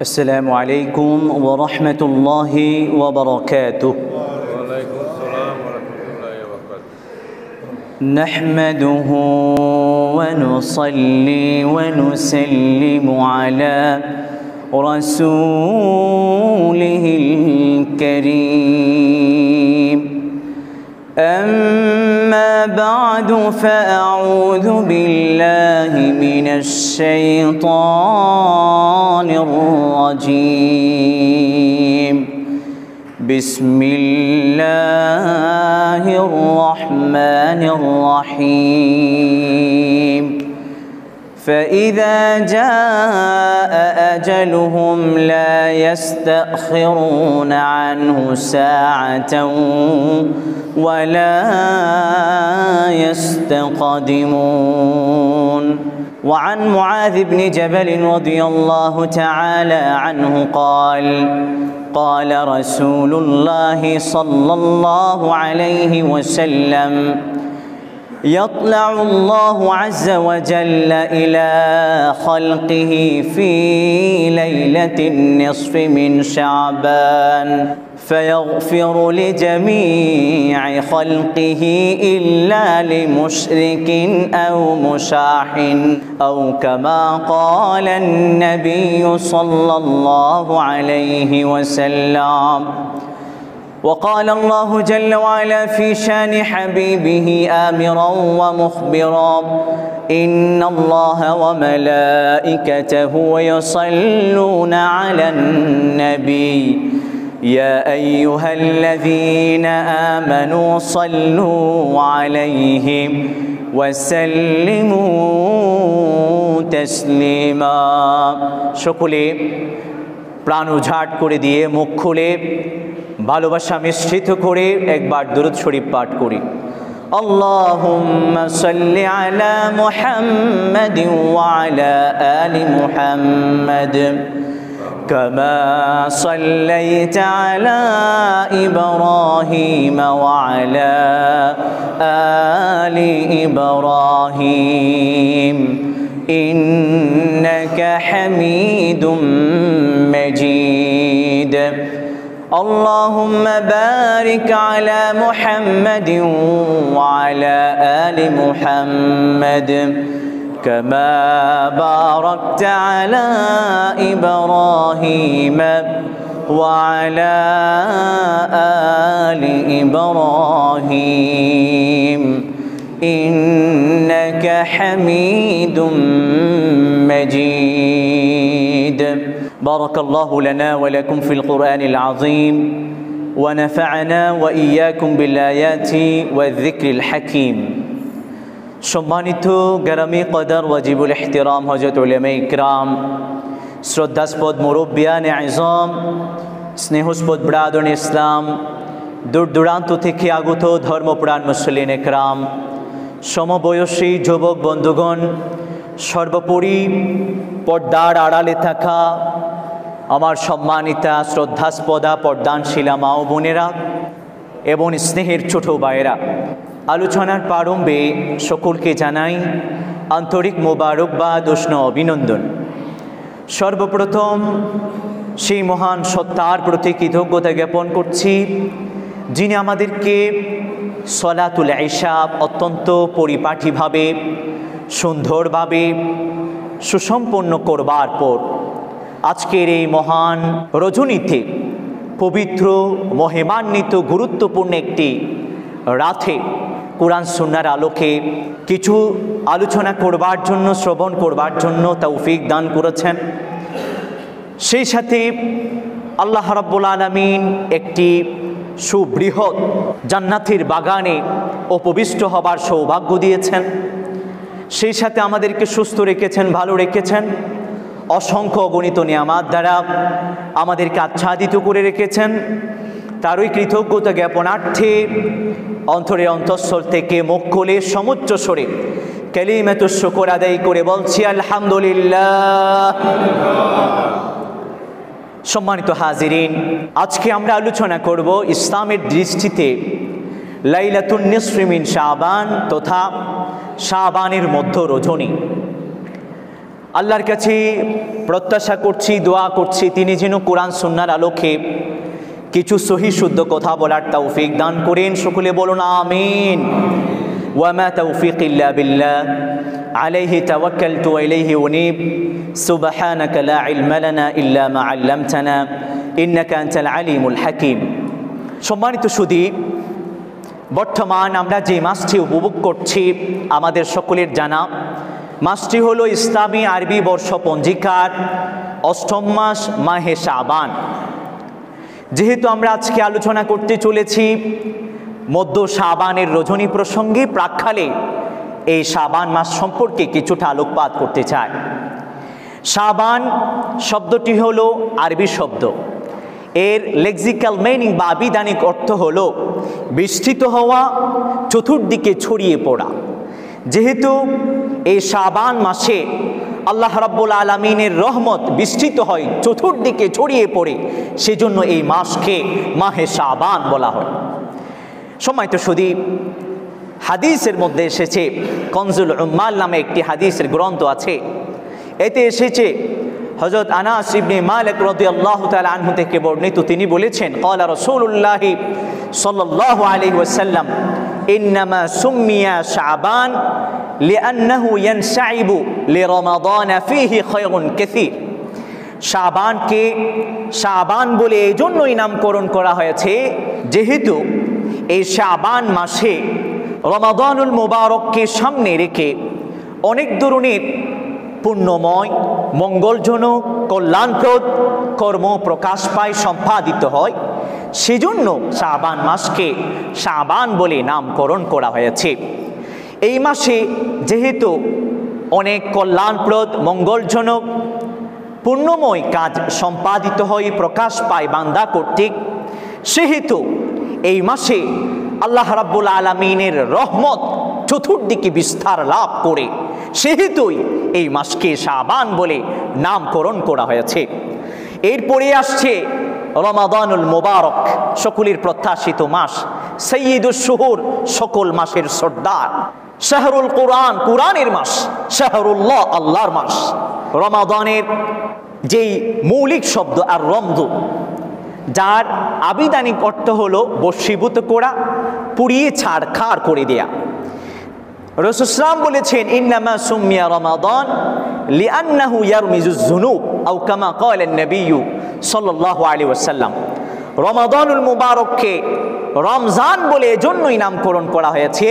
السلام عليكم ورحمة الله وبركاته. وعليكم السلام ورحمة الله وبركاته. نحمده ونصلي ونسلم على رسوله الكريم. أما بعد فأعوذ بالله من الشيطان الرجيم. بسم الله الرحمن الرحيم. فإذا جاء أجلهم لا يستأخرون عنه ساعة ولا يستقدمون. وعن معاذ بن جبل رضي الله تعالى عنه قال: قال رسول الله صلى الله عليه وسلم: يطلع الله عز وجل إلى خلقه في ليلة النصف من شعبان فيغفر لجميع خلقه إلا لمشرك أو مشاح أو كما قال النبي صلى الله عليه وسلم. وقال الله جل وعلا في شان حبيبه آمرا ومخبرا: إن الله وملائكته يصلون على النبي يا أيها الذين آمنوا صلوا عليه وسلموا تسليما. সকলে প্রাণ উজাড় করে দিয়ে মুখ খুলে ভালোবাসা মিশ্রিত করে একবার দুরূদ শরীফ পাঠ করি। আল্লাহুম্মা সাল্লি আলা মুহাম্মাদিন ওয়া আলা আলি মুহাম্মাদ কামা সাল্লাইতা আলা ইব্রাহিম ওয়া আলা আলি ইব্রাহিম ইন্নাকা হামিদুম মাজিদ। اللهم بارك على محمد وعلى آل محمد كما باركت على إبراهيم وعلى آل إبراهيم إنك حميد مجيد. بارك الله لنا ولكم في القرآن العظيم ونفعنا وإياكم بالآيات والذكر الحكيم. সম্মানিত গ্রামী কদর ওয়াজিবুল ইহতিরাম হযরত উলামায়ে ইকরাম, শ্রদ্ধাস্পদ মুরব্বিয়ানে আযম, স্নেহস্পদ ব্রাদরন ইসলাম, দূর দূরান্ত থেকে আগত ধর্মপ্রাণ মুসলিম ইকরাম, সমবয়সী যুবক বন্ধুগণ, সর্বোপরি পর্দার আড়ালে থাকা আমার সম্মানিতা শ্রদ্ধাস্পদা পর্দানশীলা মা ও বোনেরা এবং স্নেহের ছোট ভাইয়েরা, আলোচনার প্রারম্ভে সকলকে জানাই আন্তরিক মোবারকবাদ উষ্ণ অভিনন্দন। সর্বপ্রথম সেই মহান সত্তার প্রতি কৃতজ্ঞতা জ্ঞাপন করছি, যিনি আমাদেরকে সলাতুল ইশা অত্যন্ত পরিপাটিভাবে সুন্দরভাবে সুসম্পন্ন করবার পর আজকের এই মহান রজনীতে পবিত্র মহিমান্বিত গুরুত্বপূর্ণ একটি রাতে কোরআন সুন্নাহর আলোকে কিছু আলোচনা করবার জন্য, শ্রবণ করবার জন্য তৌফিক দান করেছেন। সেই সাথে আল্লাহ রাব্বুল আলামিন একটি সুবৃহৎ জান্নাতের বাগানে উপবিষ্ট হবার সৌভাগ্য দিয়েছেন। সেই সাথে আমাদেরকে সুস্থ রেখেছেন, ভালো রেখেছেন, অসংখ্য অগণিত নিয়ামত দ্বারা আমাদেরকে আচ্ছাদিত করে রেখেছেন। তারই কৃতজ্ঞতা জ্ঞাপনার্থে অন্তরের অন্তঃস্থল থেকে মুখ খুলে সমুচ্চ স্বরে কালিমাতুশ শুকর আদায় করে বলছি আলহামদুলিল্লাহ। সম্মানিত হাজিরিন, আজকে আমরা আলোচনা করব ইসলামের দৃষ্টিতে লাইলাতুন নিসফি মিন শাবান তথা শাবানের মধ্য রজনী। আল্লাহর কাছে প্রত্যাশা করছি, দোয়া করছি তিনি যেন কোরআন সুন্নাহর আলোকে কিছু সহি শুদ্ধ কথা বলার তৌফিক দান করেন। সকলে বলুন আমিন। ওয়া মা তৌফিক ইল্লা বিল্লাহ আলাইহি তাওয়াক্কালতু ওয়া ইলাইহি উনীব সুবহানাকা লা ইলমা লানা ইল্লা মা আল্লামতানা ইন্নাকা আনতাল আলিমুল হাকীম। সম্মানিত সুধী, বর্তমান আমরা যে মাসটি উপভোগ করছি আমাদের সকলের জানা মাসটি হলো ইসলামী আরবি বর্ষ পঞ্জিকার অষ্টম মাস মাহে শাবান। যেহেতু আমরা আজকে আলোচনা করতে চলেছি মধ্য শাবানের রজনী প্রসঙ্গে, প্রাক্কালে এই শাবান মাস সম্পর্কে কিছুটা আলোকপাত করতে চাই। শাবান শব্দটি হলো আরবি শব্দ, এর লেক্সিক্যাল মিনিং বা আবিধানিক অর্থ হলো বিস্তৃত হওয়া, চতুর্দিকে ছড়িয়ে পড়া। যেহেতু এই শাবান মাসে আল্লাহ রাব্বুল আলামিনের রহমত বিস্তৃত হয়, চতুর্দিকে ছড়িয়ে পড়ে, সেজন্য এই মাসকে মাহে শাবান বলা হয়। সম্মানিত সুধী, হাদিসের মধ্যে এসেছে, কনজুল উম্মাল নামে একটি হাদিসের গ্রন্থ আছে, এতে এসেছে হযরত আনাস ইবনে মালিক রাদিয়াল্লাহু তাআলা আনহু থেকে বর্ণিত, তিনি বলেছেন ক্বালা রাসূলুল্লাহ সাল্লাল্লাহু আলাইহি ওয়াসাল্লাম ইন্নামা সুম্মিয়া শাবান লিআন্নাহু ইয়ানসাইবু লিরমাদান ফীহি খায়রুন কাসীর। শাবানকে শাবান বলে এজন্যই নামকরণ করা হয়েছে যেহেতু এই শাবান মাসে রমাদানুল মুবারককে সামনে রেখে অনেক ধরনের পুণ্যময়, মঙ্গলজনক, কল্যাণপ্রদ কর্ম প্রকাশ পায়, সম্পাদিত হয়। সেজন্য শাবান মাসকে শাবান বলে নামকরণ করা হয়েছে। এই মাসে যেহেতু অনেক কল্যাণপ্রদ, মঙ্গলজনক, পুণ্যময় কাজ সম্পাদিত হয়, প্রকাশ পায় বান্দা কর্তৃক, সেহেতু এই মাসে আল্লাহ রাব্বুল আলামিনের রহমত চতুর্দিকে বিস্তার লাভ করে, সেহেতুই এই মাসকে শাবান বলে নামকরণ করা হয়েছে। এরপরে আসছে রমাদানুল মুবারক, সকলের প্রত্যাশিত মাস, সাইয়্যিদুশ শুহুর, সকল মাসের সর্দার, শাহরুল কোরআন, কোরআনের মাস, শাহরুল্লাহ, আল্লাহর মাস। রমাদানের যেই মৌলিক শব্দ আর রমদু, যার আবিধানিক অর্থ হলো বশীভূত করা, পুড়িয়ে ছাড়খাড় করে দেয়া। রাসূল সাল্লাল্লাহু বলেছেন ইন্নামা সুম্মিয়া রমাদান লিআন্নাহু ইয়ারমিজুজ যুনুব আও কামা ক্বালা an-নবী সাল্লাল্লাহু আলাইহি ওয়াসাল্লাম। রমাদানুল মুবারককে রমজান বলে এজন্যই নামকরণ করা হয়েছে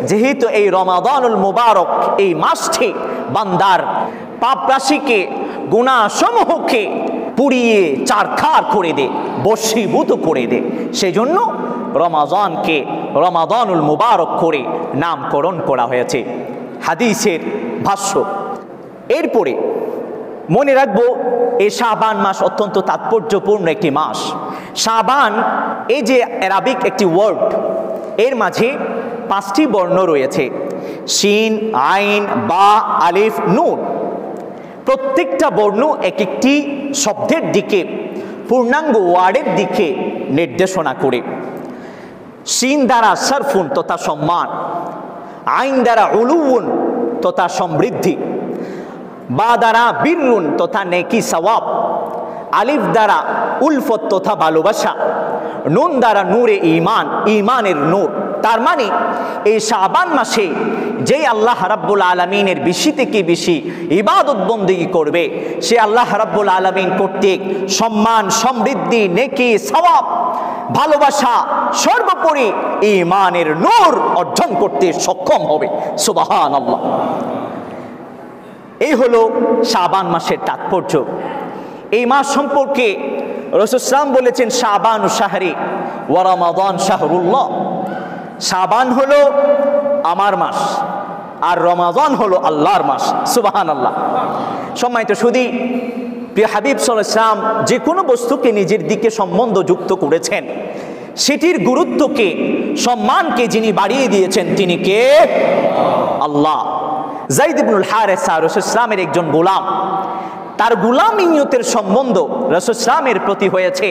যেহেতু এই রমাদানুল মুবারক, এই মাসটি বান্দার পাপ রাশিকে, গুনাহসমূহকে পুড়িয়ে ছারখার করে দে, বশীভূত করে দে। সেজন্য রমাদানকে রমাদানুল মুবারক করে নামকরণ করা হয়েছে। হাদিসের ভাষ্য। এরপরে মনে রাখবো এই শাবান মাস অত্যন্ত তাৎপর্যপূর্ণ একটি মাস। শাবান এই যে আরবিক একটি ওয়ার্ড, এর মাঝে 5টি বর্ণ রয়েছে, শিন, আইন, বা, আলিফ, নুন। প্রত্যেকটা বর্ণ এক একটি শব্দের দিকে, পূর্ণাঙ্গ ওয়ার্ডের দিকে নির্দেশনা করে। শিন দ্বারা শরফুন তথা সম্মান, আইন দ্বারা উলুউন তথা সমৃদ্ধি, বা দ্বারা বীরুন তথা নেকি সওয়াব, আলিফ দ্বারা উলফত তথা ভালোবাসা, নুন দ্বারা নূরে ঈমান, ঈমানের নূর। তার মানে এই শাবান মাসে যে আল্লাহ রাব্বুল আলামিনের বেশি থেকে বেশি ইবাদত বন্দেগী করবে, সে আল্লাহ রাব্বুল আলামিন কর্তৃক সম্মান, সমৃদ্ধি, নেকি, সওয়াব, ভালোবাসা, সর্বোপরি ঈমানের নূর অর্জন করতে সক্ষম হবে। সুবহানাল্লাহ। এই হলো শাবান মাসের তাৎপর্য। এই মাস সম্পর্কে রাসূল সাল্লাল্লাহু বলেছেন শাবানু শাহরি ওয়া রমাদান শাহরুল্লাহ। শাবান হলো আমার মাস আর রমাদান হলো আল্লাহর মাস। সুবহানাল্লাহ। সম্মানিত সুধী, প্রিয় হাবিব সাল্লাল্লাহু আলাইহি ওয়াসাল্লাম যে কোনো বস্তুকে নিজের দিকে সম্বন্ধ যুক্ত করেছেন, সেটির গুরুত্বকে, সম্মানকে যিনি বাড়িয়ে দিয়েছেন তিনি কে? আল্লাহ। যায়েদ ইবনুল হারেসা রাসূল সাল্লাল্লাহু আলাইহি ওয়াসাল্লামের একজন গোলাম, তার গোলামিয়তের সম্বন্ধ রাসূল সাল্লামের প্রতি হয়েছে,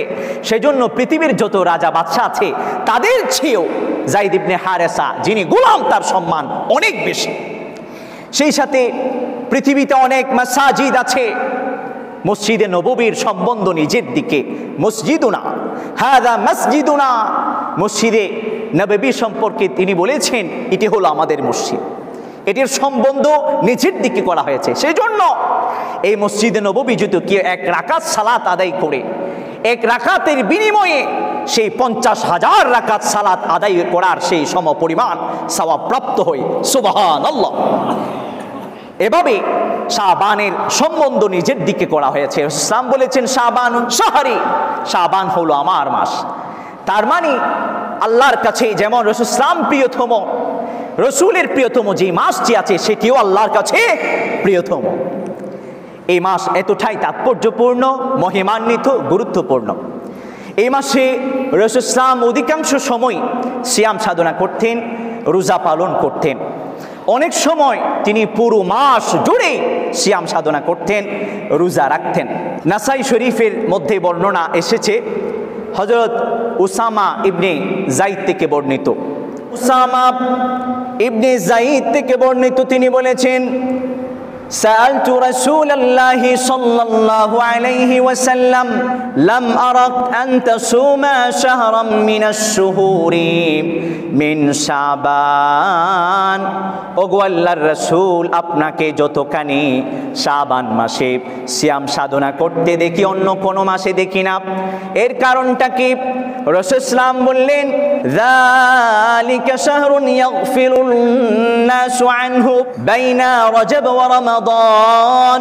সেজন্য পৃথিবীর যত রাজা বাদশা আছে তাদের চেয়েও যায়েদ ইবনে হারেসা যিনি গোলাম, তার সম্মান অনেক বেশি। সেই সাথে পৃথিবীতে অনেক মাসাজিদ আছে, মসজিদে নববীর সম্বন্ধ নিজের দিকে, মসজিদুনা হাদা মসজিদুনা, মসজিদে নববী সম্পর্কে তিনি বলেছেন এটি হলো আমাদের মসজিদ, এটির সম্বন্ধ নিজের দিকে করা হয়েছে। সেই জন্য এই মসজিদে নববী যদি কেউ এক রাকাত সালাত আদায় করে, এক রাকাতের বিনিময়ে সেই 50,000 রাকাত সালাত আদায় করার সেই সমপরিমাণ সওয়াব প্রাপ্ত হয়। সুবহানাল্লাহ। এভাবে শাবানের সম্বন্ধ নিজের দিকে করা হয়েছে। ইসলাম বলেছেন শাবানুন শাহরি, শাবান হলো আমার মাস। তার মানে আল্লাহর কাছে যেমন রাসূল ইসলাম প্রিয়তম, রসুলের প্রিয়তম যে মাসটি আছে সেটিও আল্লাহর কাছে প্রিয়তম। এই মাস এতটাই তাৎপর্যপূর্ণ, মহিমান্বিত, গুরুত্বপূর্ণ। এই মাসে রাসূল ইসলাম অধিকাংশ সময় সিয়াম সাধনা করতেন, রোজা পালন করতেন। অনেক সময় তিনি পুরো মাস জুড়ে সিয়াম সাধনা করতেন, রোজা রাখতেন। নাসাই শরীফের মধ্যে বর্ণনা এসেছে হযরত উসামা ইবনে যায়েদ থেকে বর্ণিত, উসামা ইবনে যায়েদ থেকে বর্ণিত, তিনি বলেছেন سألت رسول الله صلى الله عليه وسلم لم أرك أن تصوم شهرا من الشهور من شعبان। ওগো আল্লাহর রাসূল, আপনাকে যতখানি শাবান মাসে সিয়াম সাধনা করতে দেখি অন্য কোনো মাসে দেখি না। এর কারণটা কি? রাসূল ইসলাম বললেন যালিকা শাহরুন ইয়াগফিরুন নাসু আনহু বাইনা রজব ওয়া রমাদান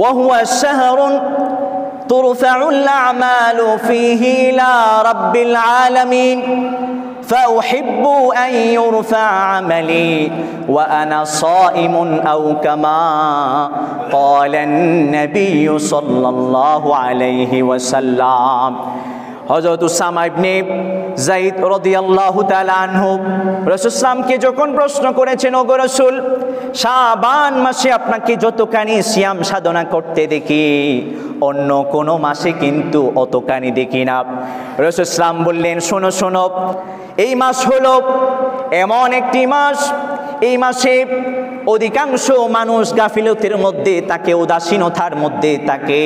ওয়া হুয়া শাহরুন তুরফাউল আমালু ফীহি ইলা রাব্বিল আলামিন فأحب أن يرفع عملي وأنا صائم أو كما قال النبي صلى الله عليه وسلم। হযরত উসামা ইবনে যায়েদ রাদিয়াল্লাহু তাআলা আনহু রাসূল সাল্লামকে যখন প্রশ্ন করেছেন, ওগো রাসূল, শাবান মাসে আপনাকে যতখানি সিয়াম সাধনা করতে দেখি অন্য কোনো মাসে কিন্তু অতখানি দেখি না। রাসূল সাল্লাম বললেন, শোনো শোনো, এই মাস হলো এমন একটি মাস, এই মাসে অধিকাংশ মানুষ গাফিলতির মধ্যে থাকে, উদাসীনতার মধ্যে থাকে,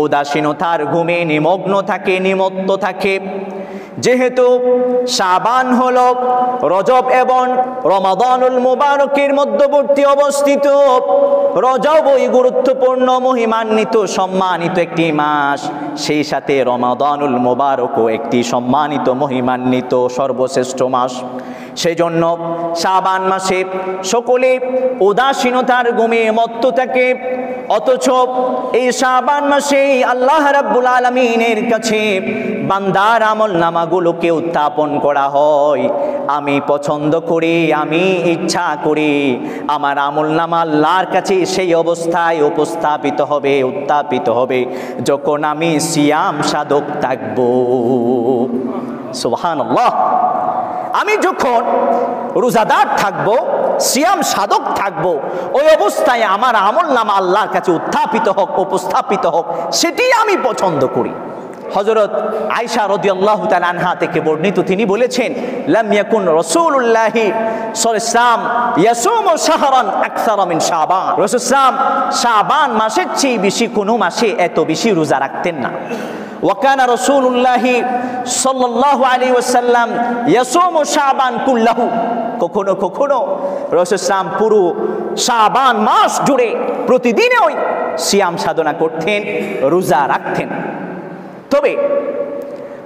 উদাসীনতার ঘুমে নিমগ্ন থাকে, নিমত্ত থাকে। যেহেতু শাবান হলো রজব এবং রমাদানুল মুবারকের মধ্যবর্তী অবস্থিত, রজব ওই গুরুত্বপূর্ণ, মহিমান্বিত, সম্মানিত একটি মাস, সেই সাথে রমাদানুল মুবারকও একটি সম্মানিত, মহিমান্বিত, সর্বশ্রেষ্ঠ মাস। সেই জন্য শাবান মাসে সকলে উদাসীনতার ঘুমে মত্ত থাকে, অথচ এই শাবান মাসে আল্লাহ রাব্বুল আলামিনের কাছে বান্দার আমল নামাগুলোকে উত্থাপন করা হয়। আমি পছন্দ করি, আমি ইচ্ছা করি আমার আমল নামা আল্লাহর কাছে সেই অবস্থায় উপস্থাপিত হবে, উত্থাপিত হবে যখন আমি সিয়াম সাধক থাকব। সুবহানাল্লাহ। আমি যখন রোজাদার থাকবো, সিয়াম সাধক থাকবো, ওই অবস্থায় আমার আমল নামা আল্লাহর কাছে উত্থাপিত হোক, উপস্থাপিত হোক, সেটি আমি পছন্দ করি। হযরত আয়েশা রাদিয়াল্লাহু তাআলা আনহা থেকে বর্ণিত, তিনি বলেছেন লাম ইয়াকুন রাসূলুল্লাহি সাল্লাল্লাহু আলাইহি ওয়াসাল্লাম ইয়াসুমু শাহরান আকসারা মিন শাবান। রাসূল সাল্লাল্লাহু আলাইহি ওয়াসাল্লাম শাবান মাসের চেয়ে বেশি কোনো মাসে এত বেশি রোজা রাখতেন না। ওয়াকানা রাসূলুল্লাহি সাল্লাল্লাহু আলাইহি ওয়াসাল্লাম ইয়াসুমু শাবান কুল্লাহু। কখনো কখনো রাসূল সাল্লাল্লাহু আলাইহি ওয়াসাল্লাম পুরো শাবান মাস জুড়ে প্রতিদিনই ওই সিয়াম সাধনা করতেন, রোজা রাখতেন। তবে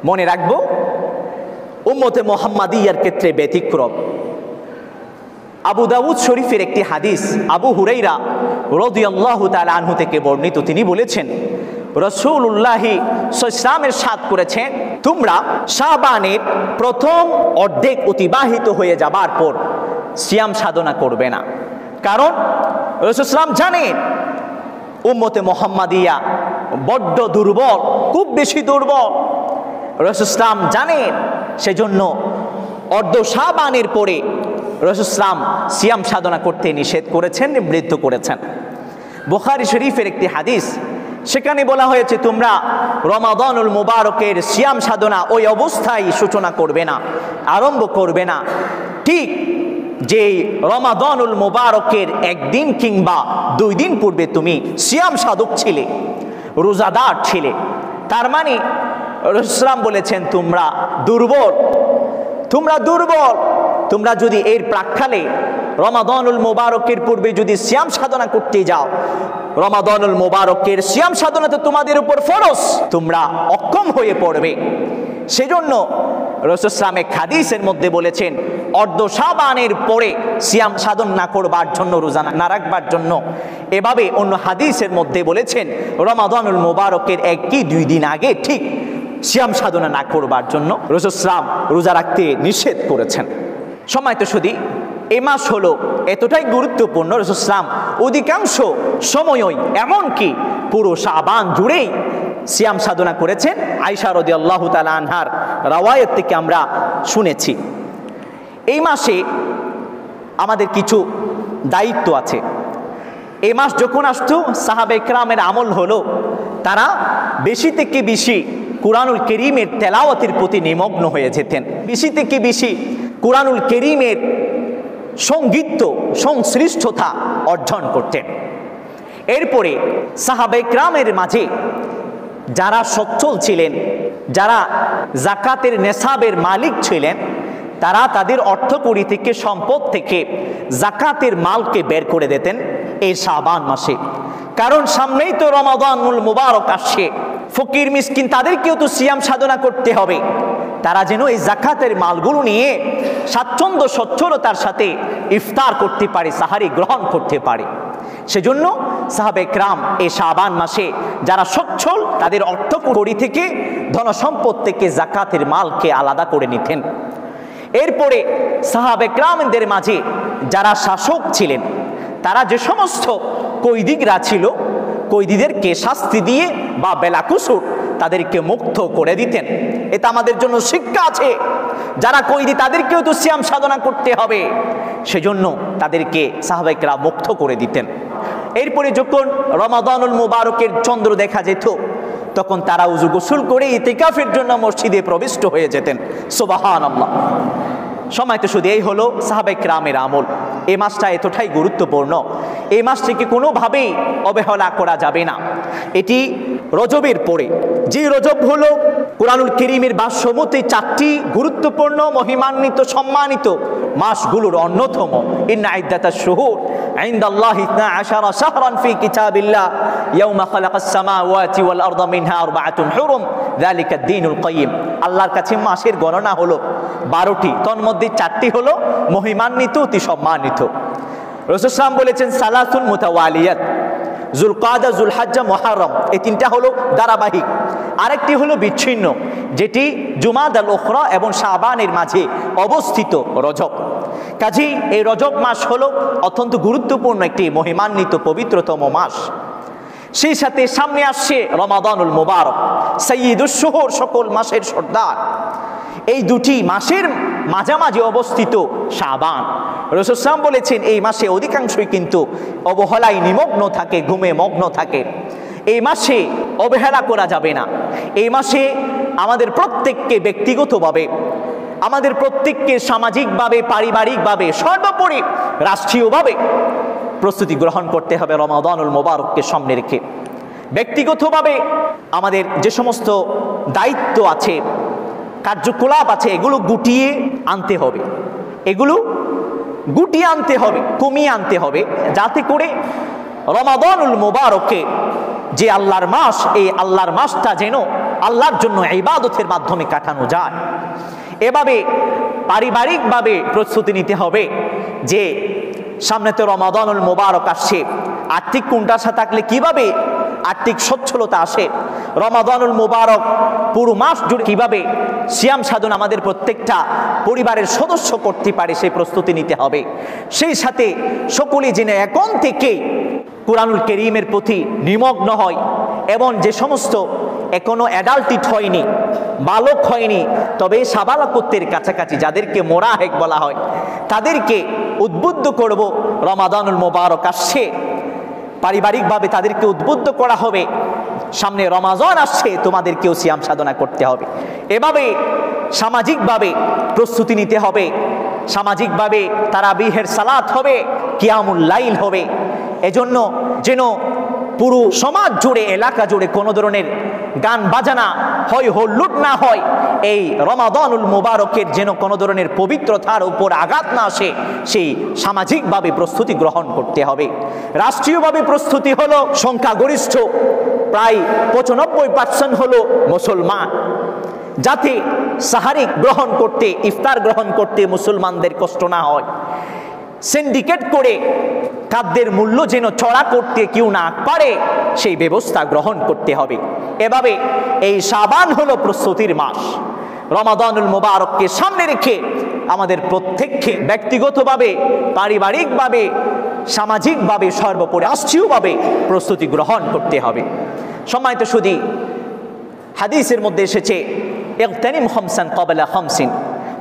মনে রাখবো, উম্মতে মুহাম্মাদিয়ার ক্ষেত্রে ব্যতিক্রম। আবু দাউদ শরীফের একটি হাদিস আবু হুরাইরা রাদিয়াল্লাহু তাআলা আনহু থেকে বর্ণিত, তিনি বলেছেন রাসূলুল্লাহ সাল্লাল্লাহু আলাইহি ওয়াসাল্লাম ইরশাদ করেছেন, তোমরা শাবানের প্রথম অর্ধেক অতিবাহিত হয়ে যাবার পর সিয়াম সাধনা করবে না। কারণ রাসূল সাল্লাল্লাহু আলাইহি ওয়াসাল্লাম জানেন উম্মতে মুহাম্মাদিয়া বড্ড দুর্বল, খুব বেশি দুর্বল। রাসূল সাল্লাল্লাহু আলাইহি ওয়াসাল্লাম জানেন, সেজন্য অর্ধ শাবানের পরে রাসূল সাল্লাল্লাহু আলাইহি ওয়াসাল্লাম সিয়াম সাধনা করতে নিষেধ করেছেন, নিবৃত্ত করেছেন। বুখারী শরীফের একটি হাদিস, সেখানে বলা হয়েছে তোমরা রমাদানুল মুবারকের সিয়াম সাধনা ওই অবস্থায় সূচনা করবে না, আরম্ভ করবে না, ঠিক যে রমাদানুল মুবারকের একদিন কিংবা 2 দিন পূর্বে তুমি সিয়াম সাধক ছিলে, রোজাদার ছিলে, তার মানে রাসূল বলেছেন তোমরা দুর্বল, তোমরা যদি এর প্রাক্কালে রমাদানুল মুবারকের পূর্বে যদি সিয়াম সাধনা করতে যাও, রমাদানুল মুবারকের সিয়াম সাধনা তো তোমাদের উপর ফরজ, তোমরা অক্ষম হয়ে পড়বে। সেজন্য রাসূল এক হাদিসের মধ্যে বলেছেন অর্ধ শাবানের পরে সিয়াম সাধন না করবার জন্য, রোজা না রাখবার জন্য। এভাবে অন্য হাদিসের মধ্যে বলেছেন রমাদানুল মুবারকের 1 কি 2 দিন আগে ঠিক সিয়াম সাধনা না করবার জন্য রাসূল রোজা রাখতে নিষেধ করেছেন। সম্মানিত সুধী, এই মাস হলো এতটাই গুরুত্বপূর্ণ, রাসূল অধিকাংশ সময়ই এমনকি পুরো শাবান জুড়েই সিয়াম সাধনা করেছেন। আয়েশা রাদিয়াল্লাহু তাআলা আনহার রাওয়ায়াত থেকে আমরা শুনেছি। এই মাসে আমাদের কিছু দায়িত্ব আছে। এই মাস যখন আসতো সাহাবা ইকরামের আমল হলো তারা বেশি থেকে বেশি কুরআনুল কারীমের তেলাওয়াতের প্রতি নিমগ্ন হয়ে যেতেন, বেশি থেকে বেশি কুরআনুল কারীমের সংগীত সংশ্লিষ্টতা অর্জন করতেন। এরপরে সাহাবা ইকরামের মাঝে যারা সচ্ছল ছিলেন, যারা যাকাতের নেসাবের মালিক ছিলেন, তারা তাদের অর্থকড়ি থেকে, সম্পদ থেকে যাকাতের মালকে বের করে দিতেন এই শাবান মাসে। কারণ সামনেই তো রমাদানুল মুবারক আসছে, ফকির মিসকিন তাদেরকেও তো সিয়াম সাধনা করতে হবে, তারা যেন এই যাকাতের মালগুলো নিয়ে স্বাচ্ছন্দ্য সচ্ছলতার সাথে ইফতার করতে পারে, সাহারি গ্রহণ করতে পারে। সেজন্য সাহাবে কেরাম এই শাবান মাসে যারা সচ্ছল তাদের অর্থকড়ি থেকে, ধনসম্পদ থেকে যাকাতের মালকে আলাদা করে নিতেন। এরপরে সাহাবে কেরামদের মাঝে যারা শাসক ছিলেন, তারা যে সমস্ত কয়েদিরা ছিল, কয়েদিদেরকে শাস্তি দিয়ে বা বেলাকুসুর তাদেরকে মুক্ত করে দিতেন। এটা আমাদের জন্য শিক্ষা আছে, যারা কয়েদি তাদেরকেও তো সিয়াম সাধনা করতে হবে, সেজন্য তাদেরকে সাহাবায়ে কেরাম মুক্ত করে দিতেন। এরপরে যখন রমাদানুল মুবারকের চন্দ্র দেখা যেত, তখন তারা উযু গোসল করে ইতিকাফের জন্য মসজিদে প্রবিষ্ট হয়ে যেতেন। সুবহানাল্লাহ। সম্মানিত শুধু এই হলো সাহাবায়ে কেরামের আমল। এই মাসটা এতটাই গুরুত্বপূর্ণ, এই মাসটিকে কোনোভাবেই অবহেলা করা যাবে না। এটি রজবের পরে, যে রজব হলো কুরআনুল কারীমের ভাষ্যমতে 4টি গুরুত্বপূর্ণ, মহিমান্বিত, সম্মানিত মাসগুলোর অন্যতম। ইন্না ইদ্দাতাশ শুহুর ইনদাল্লাহি 12 শাহরান ফি কিতাবিল্লাহ ইয়াওমা খালাকাস সামাওয়াতি ওয়াল আরদা মিনহা আরবাআতুন হুরুম যালিকা দ্বীনুল কাইয়্যিম। আল্লাহর কাছে মাসের গণনা হলো 12টি, তন্মধ্যে 4টি হলো মহিমান্বিত, অতি সম্মানিত। রাসূল সাল্লাল্লাহু বলেছেন সালাসুন মুতাওয়ালিয়াত, যুলকাদা, যুলহজ্জা, মুহররম, এই 3টা হলো ধারাবাহিক। আরেকটি হলো বিচ্ছিন্ন, যেটি জুমাদাল উখরা এবং শাবানের মাঝে অবস্থিত রজব। কাজেই এই রজব মাস হলো অত্যন্ত গুরুত্বপূর্ণ একটি মহিমান্বিত পবিত্রতম মাস। সেই সাথে সামনে আসছে রমাদানুল মুবারক, সাইয়্যিদুশ শুহুর, সকল মাসের সর্দার। এই দুটি মাসের মাঝামাঝি অবস্থিত শাবান। রাসূল সাল্লাল্লাহু আলাইহি বলেছেন এই মাসে অধিকাংশই কিন্তু অবহেলায় নিমগ্ন থাকে, ঘুমে মগ্ন থাকে। এই মাসে অবহেলা করা যাবে না। এই মাসে আমাদের প্রত্যেককে ব্যক্তিগতভাবে, আমাদের প্রত্যেককে সামাজিকভাবে, পারিবারিকভাবে, সর্বোপরি রাষ্ট্রীয়ভাবে প্রস্তুতি গ্রহণ করতে হবে রমাদানুল মুবারককে সামনে রেখে। ব্যক্তিগতভাবে আমাদের যে সমস্ত দায়িত্ব আছে, কার্যকলাপ আছে, এগুলো গুটিয়ে আনতে হবে, এগুলো গুটিয়ে আনতে হবে, কমিয়ে আনতে হবে, যাতে করে রমাদানুল মুবারকে যে আল্লাহর মাস, এই আল্লাহর মাসটা যেন আল্লাহর জন্য ইবাদতের মাধ্যমে কাটানো যায়। এভাবে পারিবারিকভাবে প্রস্তুতি নিতে হবে যে সামনে তো রমাদানুল মুবারক আসছে, আর্থিক কোণঠাসা থাকলে কিভাবে আর্থিক সচ্ছলতা আসে, রমাদানুল মুবারক পুরো মাস জুড়ে কিভাবে সিয়াম সাধন আমাদের প্রত্যেকটা পরিবারের সদস্য করতে পারে, সেই প্রস্তুতি নিতে হবে। সেই সাথে সকলে জেনে এখন থেকে কুরআনুল কারীমের প্রতি নিমগ্ন হয়, এবং যে সমস্ত এখনো অ্যাডাল্টিট হয়নি, বালক হয়নি, তবে সাবালকত্বের কাছাকাছি যাদেরকে মোরাহেক বলা হয়, তাদেরকে উদ্বুদ্ধ করব রমাদানুল মুবারক আসছে, পারিবারিকভাবে তাদেরকে উদ্বুদ্ধ করা হবে, সামনে রমাজান আসছে, তোমাদেরকেও সিয়াম সাধনা করতে হবে। এভাবে সামাজিকভাবে প্রস্তুতি নিতে হবে, সামাজিকভাবে তারাবিহের সালাত হবে, কিয়ামুল লাইল হবে। এজন্য যেন পুরো সমাজ জুড়ে, এলাকা জুড়ে কোনো ধরনের গান বাজানা হয়, হল্লুট না হয়। এই রমাদানুল মুবারকের যেন কোনো ধরনের পবিত্রতার উপর আঘাত না আসে, সেই সামাজিকভাবে প্রস্তুতি গ্রহণ করতে হবে। রাষ্ট্রীয়ভাবে প্রস্তুতি হলো সংখ্যাগরিষ্ঠ প্রায় 95% হলো মুসলমান, যাতে সাহারি গ্রহণ করতে, ইফতার গ্রহণ করতে মুসলমানদের কষ্ট না হয়। সিন্ডিকেট করে খাদ্যের মূল্য যেন চড়া করতে কেউ না পারে, সেই ব্যবস্থা গ্রহণ করতে হবে। এভাবে এই শাবান হলো প্রস্তুতির মাস। রমাদানুল মুবারককে সামনে রেখে আমাদের প্রত্যেককে ব্যক্তিগতভাবে, পারিবারিকভাবে, সামাজিকভাবে, সর্বোপরি রাষ্ট্রীয়ভাবে প্রস্তুতি গ্রহণ করতে হবে। সম্মানিত সুধী, হাদিসের মধ্যে এসেছে ইগতানিম খামসান ক্বাবলা খামসিন,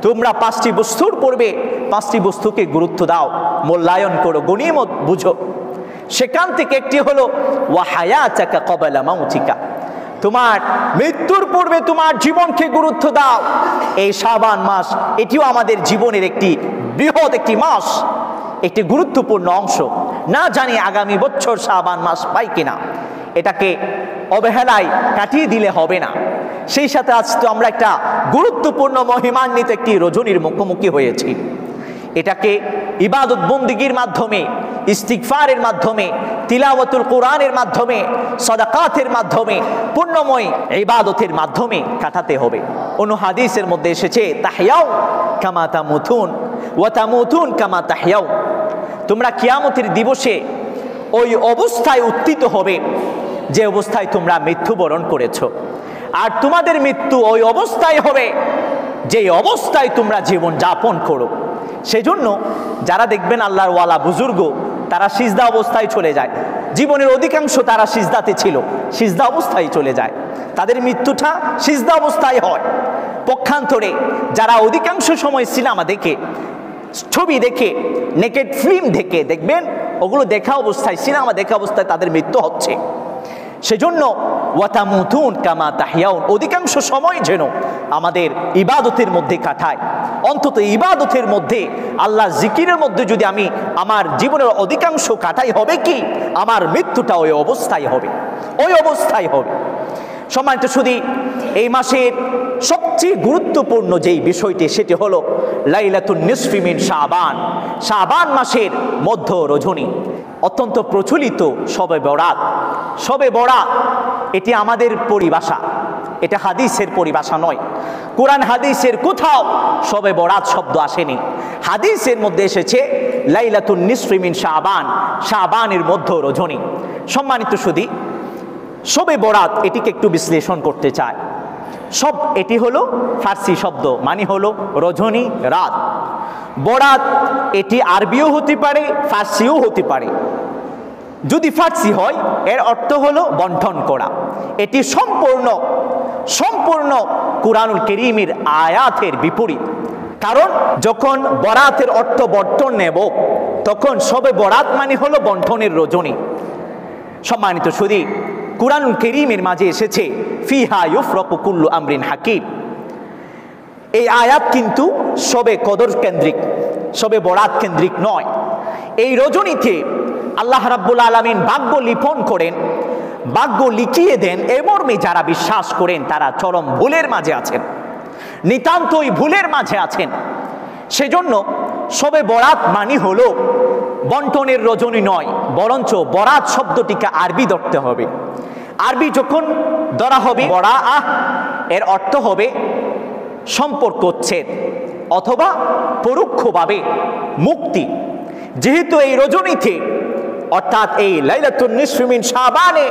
তোমরা 5টি বস্তুর পূর্বে 5টি বস্তুকে গুরুত্ব দাও, মূল্যায়ন করো, গনিমত বুঝো। সেখান থেকে একটি হলো ওয়া হায়াতাকা ক্বাবলা মাউতিকা, তোমার মৃত্যুর পূর্বে তোমার জীবনকে গুরুত্ব দাও। এই শাবান মাস এটিও আমাদের জীবনের একটি বৃহৎ একটি মাস, একটি গুরুত্বপূর্ণ অংশ। না জানি আগামী বছর শাবান মাস পাই কিনা, এটাকে অবহেলায় কাটিয়ে দিলে হবে না। সেই সাথে আজ তো আমরা একটা গুরুত্বপূর্ণ মহিমান্বিত একটি রজনীর মুখোমুখি হয়েছি। এটাকে ইবাদত বন্দিগির মাধ্যমে, ইস্তিগফারের মাধ্যমে, তিলাওয়াতুল কোরআনের মাধ্যমে, সাদাকাতের মাধ্যমে, পুণ্যময় ইবাদতের মাধ্যমে কাটাতে হবে। অন্য হাদিসের মধ্যে এসেছে তাহইয়াও কামা তামুতুন ওয়া তামুতুন কামা তাহইয়াও, তোমরা কিয়ামতের দিবসে ওই অবস্থায় উত্থিত হবে যে অবস্থায় তোমরা মৃত্যুবরণ করেছো, আর তোমাদের মৃত্যু ওই অবস্থায় হবে যে অবস্থায় তোমরা জীবন যাপন করো। সেজন্য যারা দেখবেন আল্লাহর ওয়ালা বুজুর্গ, তারা সিজদা অবস্থায় চলে যায়। জীবনের অধিকাংশ তারা সিজদাতে ছিল, সিজদা অবস্থায় চলে যায়, তাদের মৃত্যুটা সিজদা অবস্থায় হয়। পক্ষান্তরে যারা অধিকাংশ সময় সিনেমা দেখে, ছবি দেখে, নেকেড ফিল্ম দেখে, দেখবেন ওগুলো দেখা অবস্থায়, সিনেমা দেখা অবস্থায় তাদের মৃত্যু হচ্ছে। সেজন্য ওয়াতামুতুন কামা তাহইয়াউন, অধিকাংশ সময় যেন আমাদের ইবাদতের মধ্যে কাটায়। অন্তত ইবাদতের মধ্যে, আল্লাহ জিকিরের মধ্যে যদি আমি আমার জীবনের অধিকাংশ কাটাই, হবে কি আমার মৃত্যুটা ওই অবস্থায় হবে, ওই অবস্থায় হবে। সম্মানিত সুধী, এই মাসের সবচেয়ে গুরুত্বপূর্ণ যেই বিষয়টি, সেটি হলো লাইলাতুন নিসফি মিন শাবান, শাবান মাসের মধ্য রজনী। অত্যন্ত প্রচলিত শবে বরাত। শবে বরাত এটি আমাদের পরিভাষা, এটা হাদিসের পরিভাষা নয়। কোরআন হাদিসের কোথাও শবে বরাত শব্দ আসেনি। হাদিসের মধ্যে এসেছে লাইলাতুন নিসফি মিন শাবান, শাবানের মধ্য রজনী। সম্মানিত সুধী, শবে বরাত এটিকে একটু বিশ্লেষণ করতে চায়। এটি হলো ফার্সি শব্দ, মানে হলো রজনী, রাত। বরাত এটি আরবিও হতে পারে, ফার্সিও হতে পারে। যদি ফার্সি হয়, এর অর্থ হলো বন্টন করা। এটি সম্পূর্ণ কুরআনুল কারীমের আয়াতের বিপরীত। কারণ যখন বরাতের অর্থ বন্টন নেব, তখন শবে বরাত মানে হলো বন্টনের রজনী। সম্মানিত সুধী, কুরআনুল কারীমের মাঝে এসেছে ফিহা ইউফরাকু কুল্লু আমরিন হাকিম। এই আয়াত কিন্তু শবে কদর কেন্দ্রিক, শবে বরাত কেন্দ্রিক নয়। এই রজনীতে আল্লাহ রাব্বুল আলামিন ভাগ্য লিখন করেন, ভাগ্য লিখিয়ে দেন। এ মর্মে যারা বিশ্বাস করেন তারা চরম ভুলের মাঝে আছেন, নিতান্তই ভুলের মাঝে আছেন। সেজন্য শবে বরাত মানে হলো বন্টনের রজনী নয়, বরঞ্চ বরাত শব্দটিকে আরবি ধরতে হবে। আরবি যখন ধরা হবে, বরাআহ এর অর্থ হবে সম্পর্ক উচ্ছেদ অথবা পরোক্ষভাবে মুক্তি। যেহেতু এই রজনীতে, অর্থাৎ এই লাইলাতুন নিসফি মিন শাবানে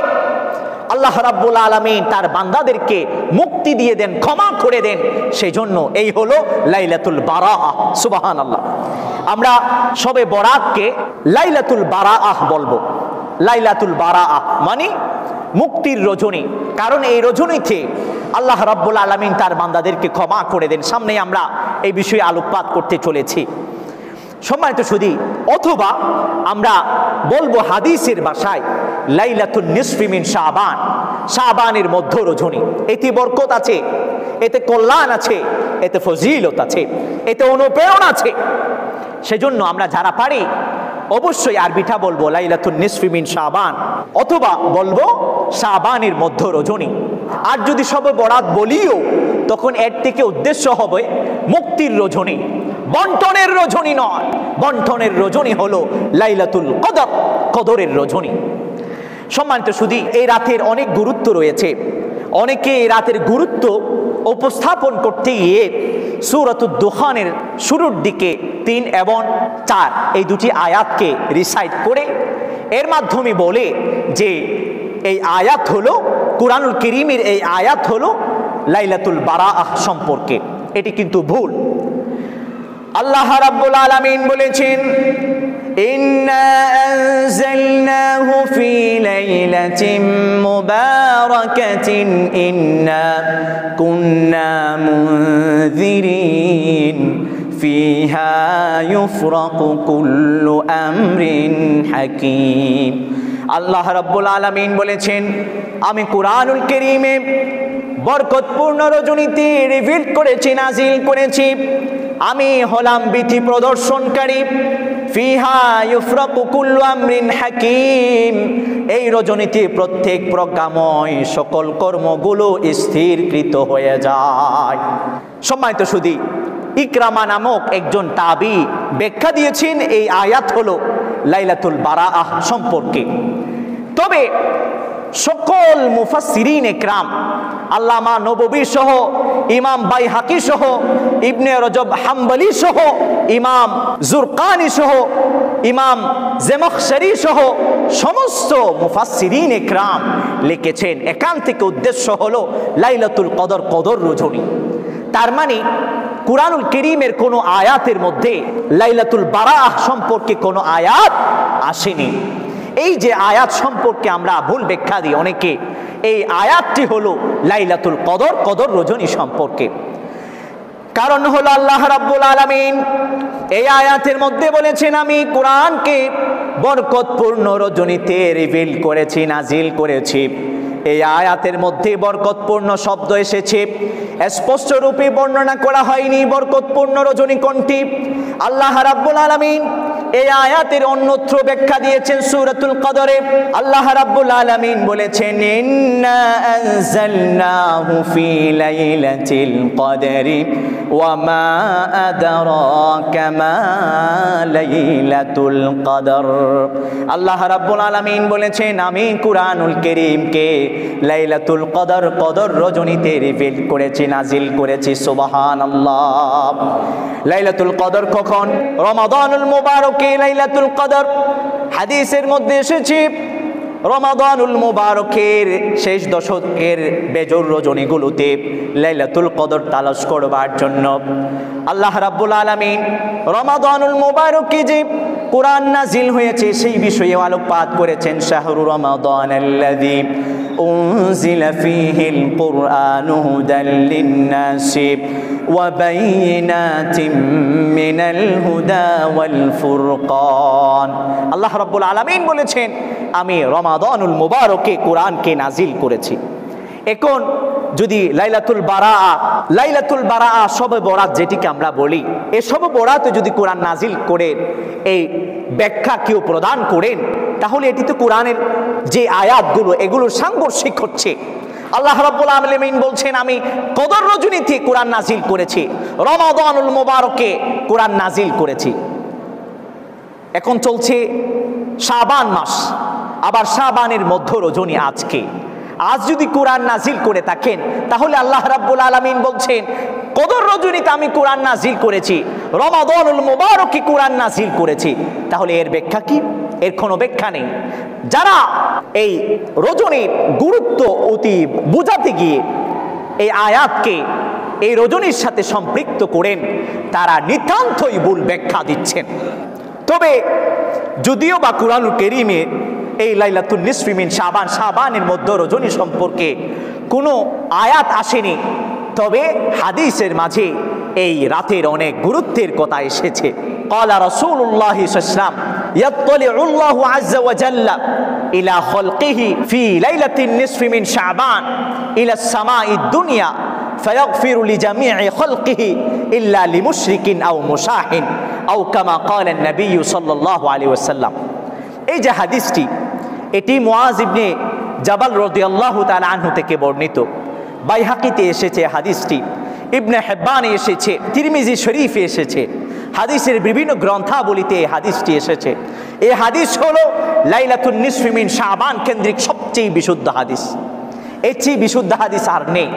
আল্লাহ রাব্বুল আলামিন তার বান্দাদেরকে মুক্তি দিয়ে দেন, ক্ষমা করে দেন, সেই জন্য এই হলো লাইলাতুল বারাআহ। সুবহানাল্লাহ। আমরা শবে বরাতকে লাইলাতুল বারাআহ বলবো। লাইলাতুল বারাআহ মানে মুক্তির রজনী। কারণ এই রজনীতে আল্লাহ রাব্বুল আলামিন তার বান্দাদেরকে ক্ষমা করে দেন। সামনে আমরা এই বিষয়ে আলোকপাত করতে চলেছি। সম্মানিত সুধী, অথবা আমরা বলবো হাদিসের ভাষায় লাইলাতুন নিসফি মিন শাবান, শাবানের মধ্য রজনী। এতে বরকত আছে, এতে কল্যাণ আছে, এতে ফজিলত আছে, এতে অনুপ্রেরণা আছে। সেজন্য আমরা যারা পারি অবশ্যই আরবিটা বলবো লাইলাতুন নিসফি মিন শাবান, অথবা বলবো শাবানের মধ্য রজনী। আর যদি শবে বরাত বলিও তখন এর থেকে উদ্দেশ্য হবে মুক্তির রজনী, বন্টনের রজনী নয়। বন্টনের রজনী হলো লাইলাতুল কদর, কদরের রজনী। সম্মানিত শুধু এই রাতের অনেক গুরুত্ব রয়েছে। অনেকে এই রাতের গুরুত্ব উপস্থাপন করতে গিয়ে সূরাতুদ দুখানের শুরুর দিকে 3 এবং 4 এই দুটি আয়াতকে রিসাইট করে এর মাধ্যমে বলে যে এই আয়াত হলো কুরআনুল কারীমের, এই আয়াত হলো লাইলাতুল বারাআহ সম্পর্কে। এটি কিন্তু ভুল। আল্লাহ রাব্বুল আলামিন বলেছেন, ইন্না আনজালনাহু ফি লাইলাতিন মুবারাকাতিন ইন্না কুন্না মুনযিরিন ফিহা ইউফরাকু কুল্লু আমরিন হাকীম। আল্লাহ রাব্বুল আলামিন বলেছেন, আমি কুরআনুল কারীমে বরকতপূর্ণ রজনীতে রিভিল করেছি, নাজিল করেছি। আমি হলাম বিধি প্রদর্শনকারী। ফিহা ইউফরাকু কুল্লু আমরিন হাকীম, এই রজনীতে প্রত্যেক প্রজ্ঞাময় সকল কর্মগুলো স্থিরকৃত হয়ে যায়। সম্মানিত সুধী, ইকরামা নামক একজন তাবি ব্যাখ্যা দিয়েছেন এই আয়াত হলো লাইলাতুল বারাআহ সম্পর্কে। তবে সকল মুফাসসিরিন ইকরাম, আল্লামা নববী সহ, ইমাম বাইহাকি সহ, ইবনে রজব হাম্বলি সহ, ইমাম জুরকানি সহ, ইমাম জামাখশরী সহ সমস্ত মুফাসসিরিন ইকরাম লিখেছেন এখান থেকে উদ্দেশ্য হলো লাইলাতুল কদর, কদর রজনী। তার মানে কুরআনুল কারীমের কোন আয়াতের মধ্যে লাইলাতুল বারাআহ সম্পর্কে কোনো আয়াত আসেনি। এই যে আয়াত সম্পর্কে আমরা ভুল ব্যাখ্যা দিই অনেকে, এই আয়াতটি হলো লাইলাতুল কদর, কদর রজনী সম্পর্কে। কারণ হলো আল্লাহ রাব্বুল আলামিন এই আয়াতের মধ্যে বলেছেন, আমি কোরআনকে বরকতপূর্ণ রজনীতে রিভিল করেছি, নাজিল করেছি। এই আয়াতের মধ্যে বরকতপূর্ণ শব্দ এসেছে, স্পষ্ট রূপে বর্ণনা করা হয়নি বরকতপূর্ণ রজনী কোনটি। আল্লাহ রাব্বুল আলামিন এই আয়াতের অন্যত্র ব্যাখ্যা দিয়েছেন সূরাতুল কদরে। আল্লাহ রাব্বুল আলামিন বলেছেন, ইন্না আনজালনাহু ফি লাইলাতিল কদরি ওয়া মা আদরাকা মা লাইলাতুল কদর। আল্লাহ রাব্বুল আলামিন বলেছেন, আমি কুরআনুল কারীমকে লাইলাতুল কদর, কদর রজনীতে রিভিল করেছি, নাজিল করেছি। সুবহানাল্লাহ। লাইলাতুল কদর কখন? রমাদানুল মুবারকে লাইলাতুল কদর। হাদিসের মধ্যে এসেছে রমাদানুল মুবারকের শেষ দশকের বেজর রজনীগুলোতে লাইলাতুল কদর তালাশ করবার জন্য আল্লাহ রাব্বুল আলামিন রমাদানুল মুবারকে যে কোরআন নাজিল হয়েছে সেই বিষয়ে আলোকপাত করেছেন। শাহরু রমাদানাল্লাযী উনজিলা ফীহিল কুরআনু হুদাল লিন-নাসি ওয়া বাইয়িনাতিম মিনাল হুদা ওয়াল ফুরকান। আল্লাহ রাব্বুল আলামিন বলেছেন, আমি রমাদানুল মুবারকে কোরআনকে নাজিল করেছি। এখন যদি লাইলাতুল বারাআ শবে বরাত যেটিকে আমরা বলি, এই শবে বরাতে যদি কোরআন নাজিল করে এই ব্যাখ্যা কেউ প্রদান করেন, তাহলে এটি তো কোরআনের যে আয়াতগুলো এগুলোর সাংঘর্ষিক হচ্ছে। আল্লাহ রাব্বুল আলামিন বলছেন, আমি কদর রজনীতে কোরআন নাজিল করেছি, রমাদানুল মুবারকে কোরআন নাজিল করেছি। এখন চলছে শাবান মাস, আবার শাবানের মধ্য রজনী আজকে। আজ যদি কোরআন নাজিল করে থাকেন, তাহলে আল্লাহ রাব্বুল আলামিন বলছেন, কদর রজনীতে আমি কোরআন নাজিল করেছি, রমাদানুল মুবারকে কোরআন নাজিল করেছি। তাহলে এর ব্যাখ্যা কি? এর কোনো ব্যাখ্যা নেই। যারা এই রজনীর গুরুত্ব অতি বোঝাতে গিয়ে এই আয়াতকে এই রজনীর সাথে সম্পৃক্ত করেন, তারা নিতান্তই ভুল ব্যাখ্যা দিচ্ছেন। তবে যদিও বা কুরআনুল কারীমে এই লাইলাতুন নিসফি মিন শাবান, শাবানের মধ্য রজনী সম্পর্কে কোনো আয়াত আসেনি, তবে হাদিসের মাঝে এই রাতের অনেক গুরুত্বের কথা এসেছে। ক্বালা রাসূলুল্লাহ সাল্লাল্লাহু আলাইহি ওয়াসাল্লাম, ইয়াত্তালিউল্লাহু আযজা ওয়া জাল্লা ইলা খালকিহি ফি লাইলাতিন নিসফি মিন শাবান ইলা সামাঈদ দুনিয়া ফায়াগফিরু লিজামিই খালকিহি ইল্লা লিমুশরিকিন আও মুশাহিন আও কামা ক্বালা নবী সাল্লাল্লাহু আলাইহি ওয়াসাল্লাম। এই যে হাদিসটি, এটি মুআজ ইবনে জাবাল রাদিয়াল্লাহু তাআলা আনহু থেকে বর্ণিত। বাইহাকিতে এসেছে হাদিসটি, ইবনে হিব্বানে এসেছে, তিরমিজি শরীফে এসেছে, হাদিসের বিভিন্ন গ্রন্থাবলীতে এই হাদিসটি এসেছে। এই হাদিস হলো লাইলাতুন নিসফি মিন শাবান কেন্দ্রিক সবচেয়ে বিশুদ্ধ হাদিস। এর চেয়ে বিশুদ্ধ হাদিস আর নেই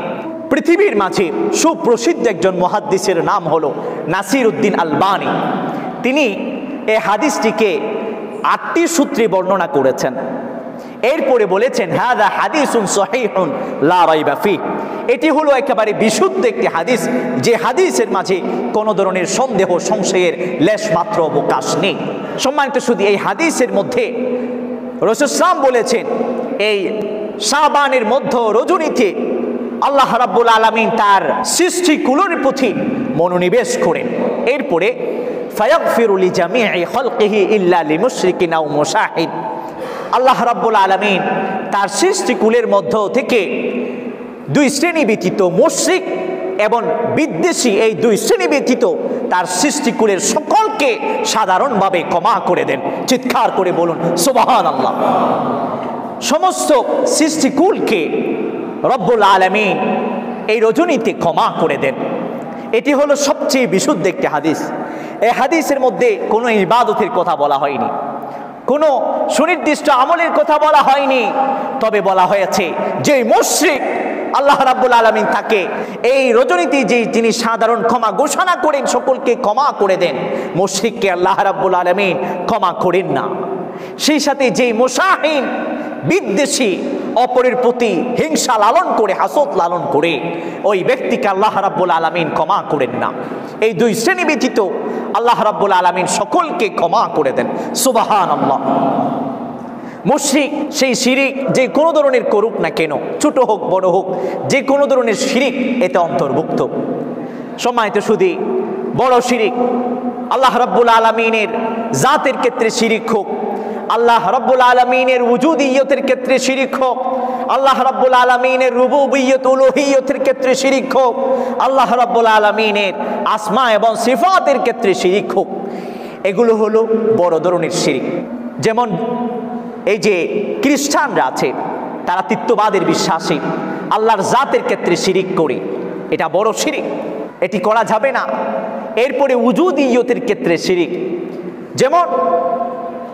পৃথিবীর মাঝে। সুপ্রসিদ্ধ একজন মুহাদ্দিসের নাম হলো নাসিরউদ্দিন আলবানী। তিনি এই হাদিসটিকে 8টি সূত্রে বর্ণনা করেছেন। এরপরে বলেছেন হাযা হাদিসুন সহিহুন লা রাইবা ফি, এটি হলো একেবারে বিশুদ্ধ একটি হাদিস, যে হাদিসের মাঝে কোনো ধরনের সন্দেহ সংশয়ের লেশমাত্র অবকাশ নেই। সম্মানিত শুধু এই হাদিসের মধ্যে রাসূল সাল্লাল্লাহু বলেছেন এই শাবানের মধ্য রজনীতে আল্লাহ রাব্বুল আলামিন তার সৃষ্টিকুলের প্রতি মনোনিবেশ করেন। এরপরে ফায়াগফিরু লিজামিই খালকিহি ইল্লা লিমুশরিকিন আও মুশাহিদ, আল্লাহ রাব্বুল আলামিন তার সৃষ্টিকুলের মধ্য থেকে 2 শ্রেণী ব্যতীত, মুশরিক এবং বিদ্বেষী, এই 2 শ্রেণী ব্যতীত তার সৃষ্টিকুলের সকলকে সাধারণভাবে ক্ষমা করে দেন। চিৎকার করে বলুন সুবহানাল্লাহ। সমস্ত সৃষ্টিকুলকে রব্বুল আলামিন এই রজনীতে ক্ষমা করে দেন। এটি হলো সবচেয়ে বিশুদ্ধ একটি হাদিস। এই হাদিসের মধ্যে কোনো ইবাদতের কথা বলা হয়নি, কোনো সুনির্দিষ্ট আমলের কথা বলা হয়নি, তবে বলা হয়েছে যে মুশরিক আল্লাহ রাব্বুল আলামিন তাকে এই রজনীতে যে যিনি সাধারণ ক্ষমা ঘোষণা করেন, সকলকে ক্ষমা করে দেন, মুশরিককে আল্লাহ রাব্বুল আলামিন ক্ষমা করেন না। সেই সাথে যে মুশাহিন বিদ্বেষী, অপরের প্রতি হিংসা লালন করে, হাসদ লালন করে, ওই ব্যক্তিকে আল্লাহ রাব্বুল আলামিন ক্ষমা করেন না। এই 2 শ্রেণী ব্যতীত আল্লাহ রাব্বুল আলামিন সকলকে ক্ষমা করে দেন। সুবহানাল্লাহ। মুশরিক সেই শিরিক যে কোনো ধরনের করুক না কেন, ছোট হোক বড় হোক, যে কোনো ধরনের শিরিক এতে অন্তর্ভুক্ত। সম্মানিত শুধু বড় শিরিক আল্লাহ রাব্বুল আলামিনের জাতের ক্ষেত্রে শিরিক হোক, আল্লাহ রাব্বুল আলামিনের উজুদিয়তের ক্ষেত্রে শিরিক হোক, আল্লাহ রাব্বুল আলামিনের রুবুবিয়ত উলুহিয়তের ক্ষেত্রে শিরিক হোক, আল্লাহ রাব্বুল আলামিনের আসমা এবং সিফাতের ক্ষেত্রে শিরিক হোক, এগুলো হলো বড় ধরনের শিরিক। যেমন এই যে খ্রিস্টানরা আছে, তারা তৃতীয়বাদের বিশ্বাসী, আল্লাহর জাতের ক্ষেত্রে শিরিক করে, এটা বড় শিরিক, এটি করা যাবে না। এরপরে উজুদিয়তের ক্ষেত্রে শিরিক, যেমন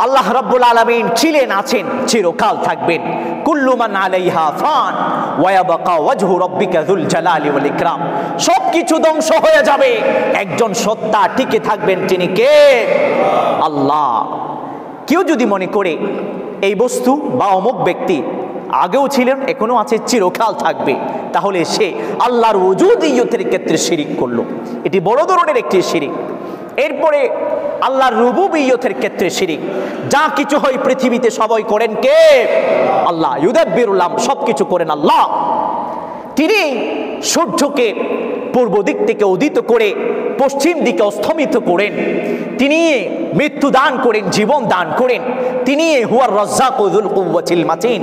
আল্লাহ রাব্বুল আলামিন ছিলেন, আছেন, চিরকাল থাকবেন। কুল্লু মান আলাইহা ফান ওয়া ইয়াবকা ওয়াজহু রাব্বিকা যুল জালালি ওয়াল ইকরাম, সবকিছু ধ্বংস হয়ে যাবে, একজন সত্তা টিকে থাকবেন, তিনি কে? আল্লাহ। কেউ যদি মনে করে এই বস্তু বা অমুক ব্যক্তি আগেও ছিলেন, এখনো আছে, চিরকাল থাকবে, তাহলে সে আল্লাহর উজুদিয়তের ক্ষেত্রে শিরিক করলো, এটি বড় ধরনের একটি শিরিক। এরপরে আল্লাহর রুবুবিয়তের ক্ষেত্রে শিরিক, যা কিছু হয় পৃথিবীতে সবাই করেন কে? আল্লাহ। ইউদাব্বিরুল আমর, সবকিছু করেন আল্লাহ। তিনি সূর্যকে পূর্ব দিক থেকে উদিত করে পশ্চিম দিকে অস্তমিত করেন, তিনি মৃত্যু দান করেন, জীবন দান করেন, তিনি হুয়ার রাজ্জাকু যুল কুওয়াতিল মাতিন,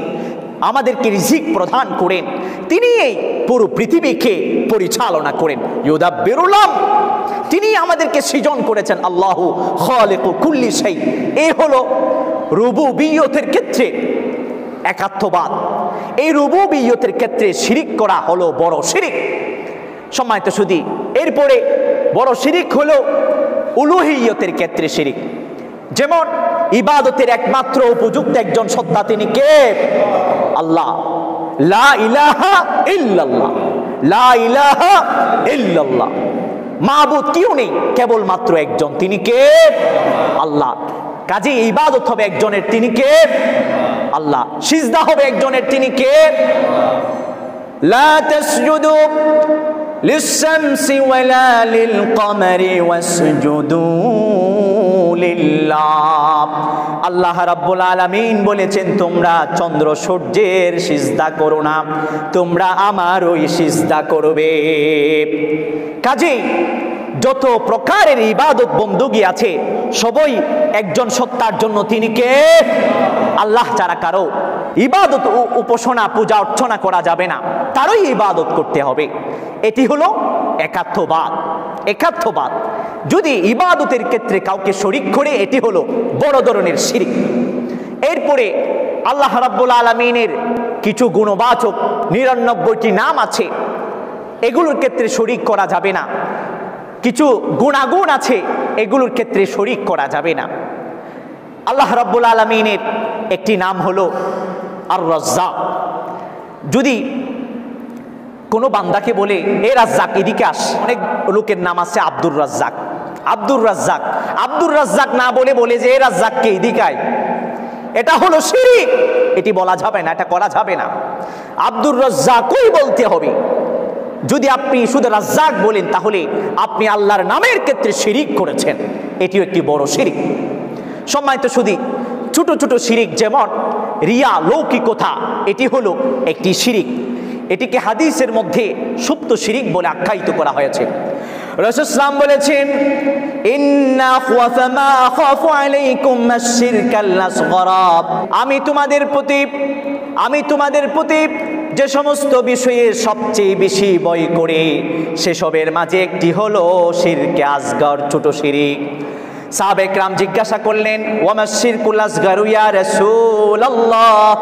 আমাদেরকে রিজিক প্রদান করেন, তিনি এই পুরো পৃথিবীকে পরিচালনা করেন। ইউদাব্বিরুল আমর, তিনি আমাদেরকে সৃজন করেছেন। আল্লাহু খালিকু কুল্লি শাই, এই হলো রুবুবিয়তের ক্ষেত্রে একাত্মবাদ। এই রুবুবিয়তের ক্ষেত্রে শিরিক করা হলো বড় শিরিক। সম্মানিত সুধী, এরপরে বড় শিরিক হলো উলুহিয়তের ক্ষেত্রে শিরিক, যেমন ইবাদতের একমাত্র উপযুক্ত একজন সত্তা, তিনি কে? আল্লাহ। লা ইলাহা ইল্লাল্লাহ, লা ইলাহা ইল্লাল্লাহ, মাবুদ কেউ নেই, কেবলমাত্র একজন, তিনি কে? আল্লাহ। কাজে ইবাদত হবে একজনের, তিনি কে? আল্লাহ। সিজদা হবে একজনের, তিনি কে? লা তাসজুদু লিশ-শামসি ওয়ালা লিল-কমারি ওয়াসজুদু লিল্লাহ। আল্লাহ রাব্বুল আলামিন বলেছেন, তোমরা চন্দ্র সূর্যের সিজদা করো না, তোমরা আমার ওই সিজদা করবে। কাজেই যত প্রকারের ইবাদত বন্দুকি আছে সবই একজন সত্তার জন্য, তিনি কে? আল্লাহ। ছাড়া কারো ইবাদত, উপাসনা, পূজা অর্চনা করা যাবে না, তারই ইবাদত করতে হবে। এটি হলো একাত্মবাদ। একাত্মবাদ যদি ইবাদতের ক্ষেত্রে কাউকে শরীক করে, এটি হলো বড় ধরনের শিরক। এরপরে আল্লাহ রাব্বুল আলামিনের কিছু গুণবাচক 99টি নাম আছে, এগুলোর ক্ষেত্রে শরীক করা যাবে না। কিছু গুণাগুণ আছে, এগুলোর ক্ষেত্রে শরীক করা যাবে না। আল্লাহ রাব্বুল আলামিনের একটি নাম হলো আর রাজ্জাক। যদি কোনো বান্দাকে বলে এ রাজ্জাক এদিকে আস, অনেক লোকের নাম আছে আব্দুর রাজ্জাক, আব্দুর রাজ্জাক, আব্দুর রাজ্জাক না বলে বলে যে এ রাজ্জাককে এদিকে আয়, এটা হলো শিরক। এটি বলা যাবে না, এটা করা যাবে না। আব্দুর রাজ্জাকই বলতে হবে। যদি আপনি শুধু রাজ্জাক বলেন তাহলে আপনি আল্লাহর নামের ক্ষেত্রে শিরক করেছেন, এটিও একটি বড় শিরক। সম্মানিত শুধু ছোট ছোট শিরক যেমন রিয়া, লৌকিকতা, এটি হলো একটি শিরক। এটিকে হাদিসের মধ্যে সুপ্ত শিরক বলে আখ্যায়িত করা হয়েছে। রাসূল সাল্লাল্লাহু আলাইহি ওয়াসাল্লাম বলেছেন, ইন্না খাওয়াফা মা আখাফু আলাইকুম আশ-শিরকাল আসগরা। আমি তোমাদের প্রতি যে সমস্ত বিষয়ে সবচেয়ে বেশি ভয় করে, সেসবের মাঝে একটি হলো শিরকে আসগর, ছোট শিরক। সাহাবা একরাম জিজ্ঞাসা করলেন, ওয়ামা শিরকুল আসগারু ইয়া রাসূলুল্লাহ,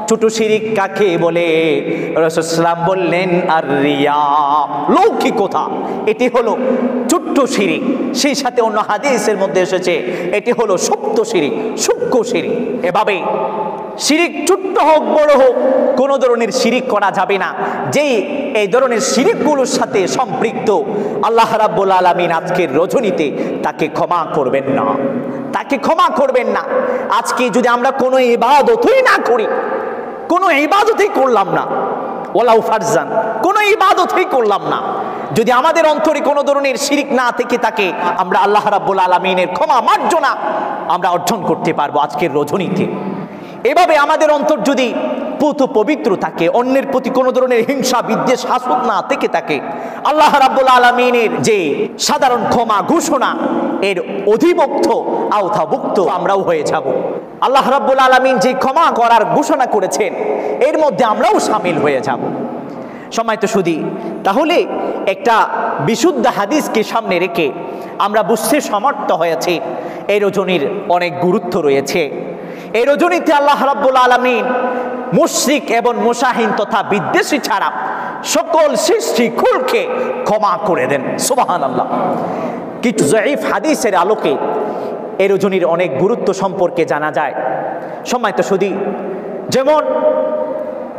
ছোট শিরক কাকে বলে? রাসূল সাল্লাল্লাহু আলাইহি ওয়াসাল্লাম বললেন, আর রিয়া, লৌকিকতা, এটি হলো ছোট্ট শিরক। সেই সাথে অন্য হাদিসের মধ্যে এসেছে এটি হলো সুপ্ত শিরক, সূক্ষ্ম শিরক। এভাবে শিরক ছোট্ট হোক বড় হোক, কোনো ধরনের শিরক করা যাবে না। যেই এই ধরনের শিরকগুলোর সাথে সম্পৃক্ত, আল্লাহ রাব্বুল আলামিন আজকের রজনীতে তাকে ক্ষমা করবেন না, তাকে ক্ষমা করবেন না। আজকে যদি আমরা কোনো ইবাদতই না করি, কোনো ইবাদতই করলাম না, ওয়ালাউ ফারজান, কোনো ইবাদতই করলাম না, যদি আমাদের অন্তরে কোনো ধরনের শিরক না থেকে থাকে, আমরা আল্লাহ রাব্বুল আলামিনের ক্ষমা মার্জনা আমরা অর্জন করতে পারবো আজকের রজনীতে। এভাবে আমাদের অন্তর যদি পুত পবিত্র থাকে, অন্যের প্রতি কোনো ধরনের হিংসা বিদ্বেষ হাসদ না থেকে থাকে, আল্লাহ রাব্বুল আলামিনের যে সাধারণ ক্ষমা ঘোষণা, এর অধিভুক্ত আওতাভুক্ত আমরাও হয়ে যাব। আল্লাহ রাব্বুল আলামিন যে ক্ষমা করার ঘোষণা করেছেন, এর মধ্যে আমরাও শামিল হয়ে যাব। সম্মানিত সুধী, তাহলে একটা বিশুদ্ধ হাদিসকে সামনে রেখে আমরা বুঝতে সমর্থ হয়েছি এই রজনীর অনেক গুরুত্ব রয়েছে। এই রজনীতে আল্লাহ রাব্বুল আলামিন মুশরিক এবং মুশাহিন তথা বিদ্বেষী ছাড়া সকল সৃষ্টি কুলকে ক্ষমা করে দেন। সুবহানাল্লাহ। কিছু জয়ীফ হাদিসের আলোকে এই রজনীর অনেক গুরুত্ব সম্পর্কে জানা যায়। সম্মানিত সুধী, যেমন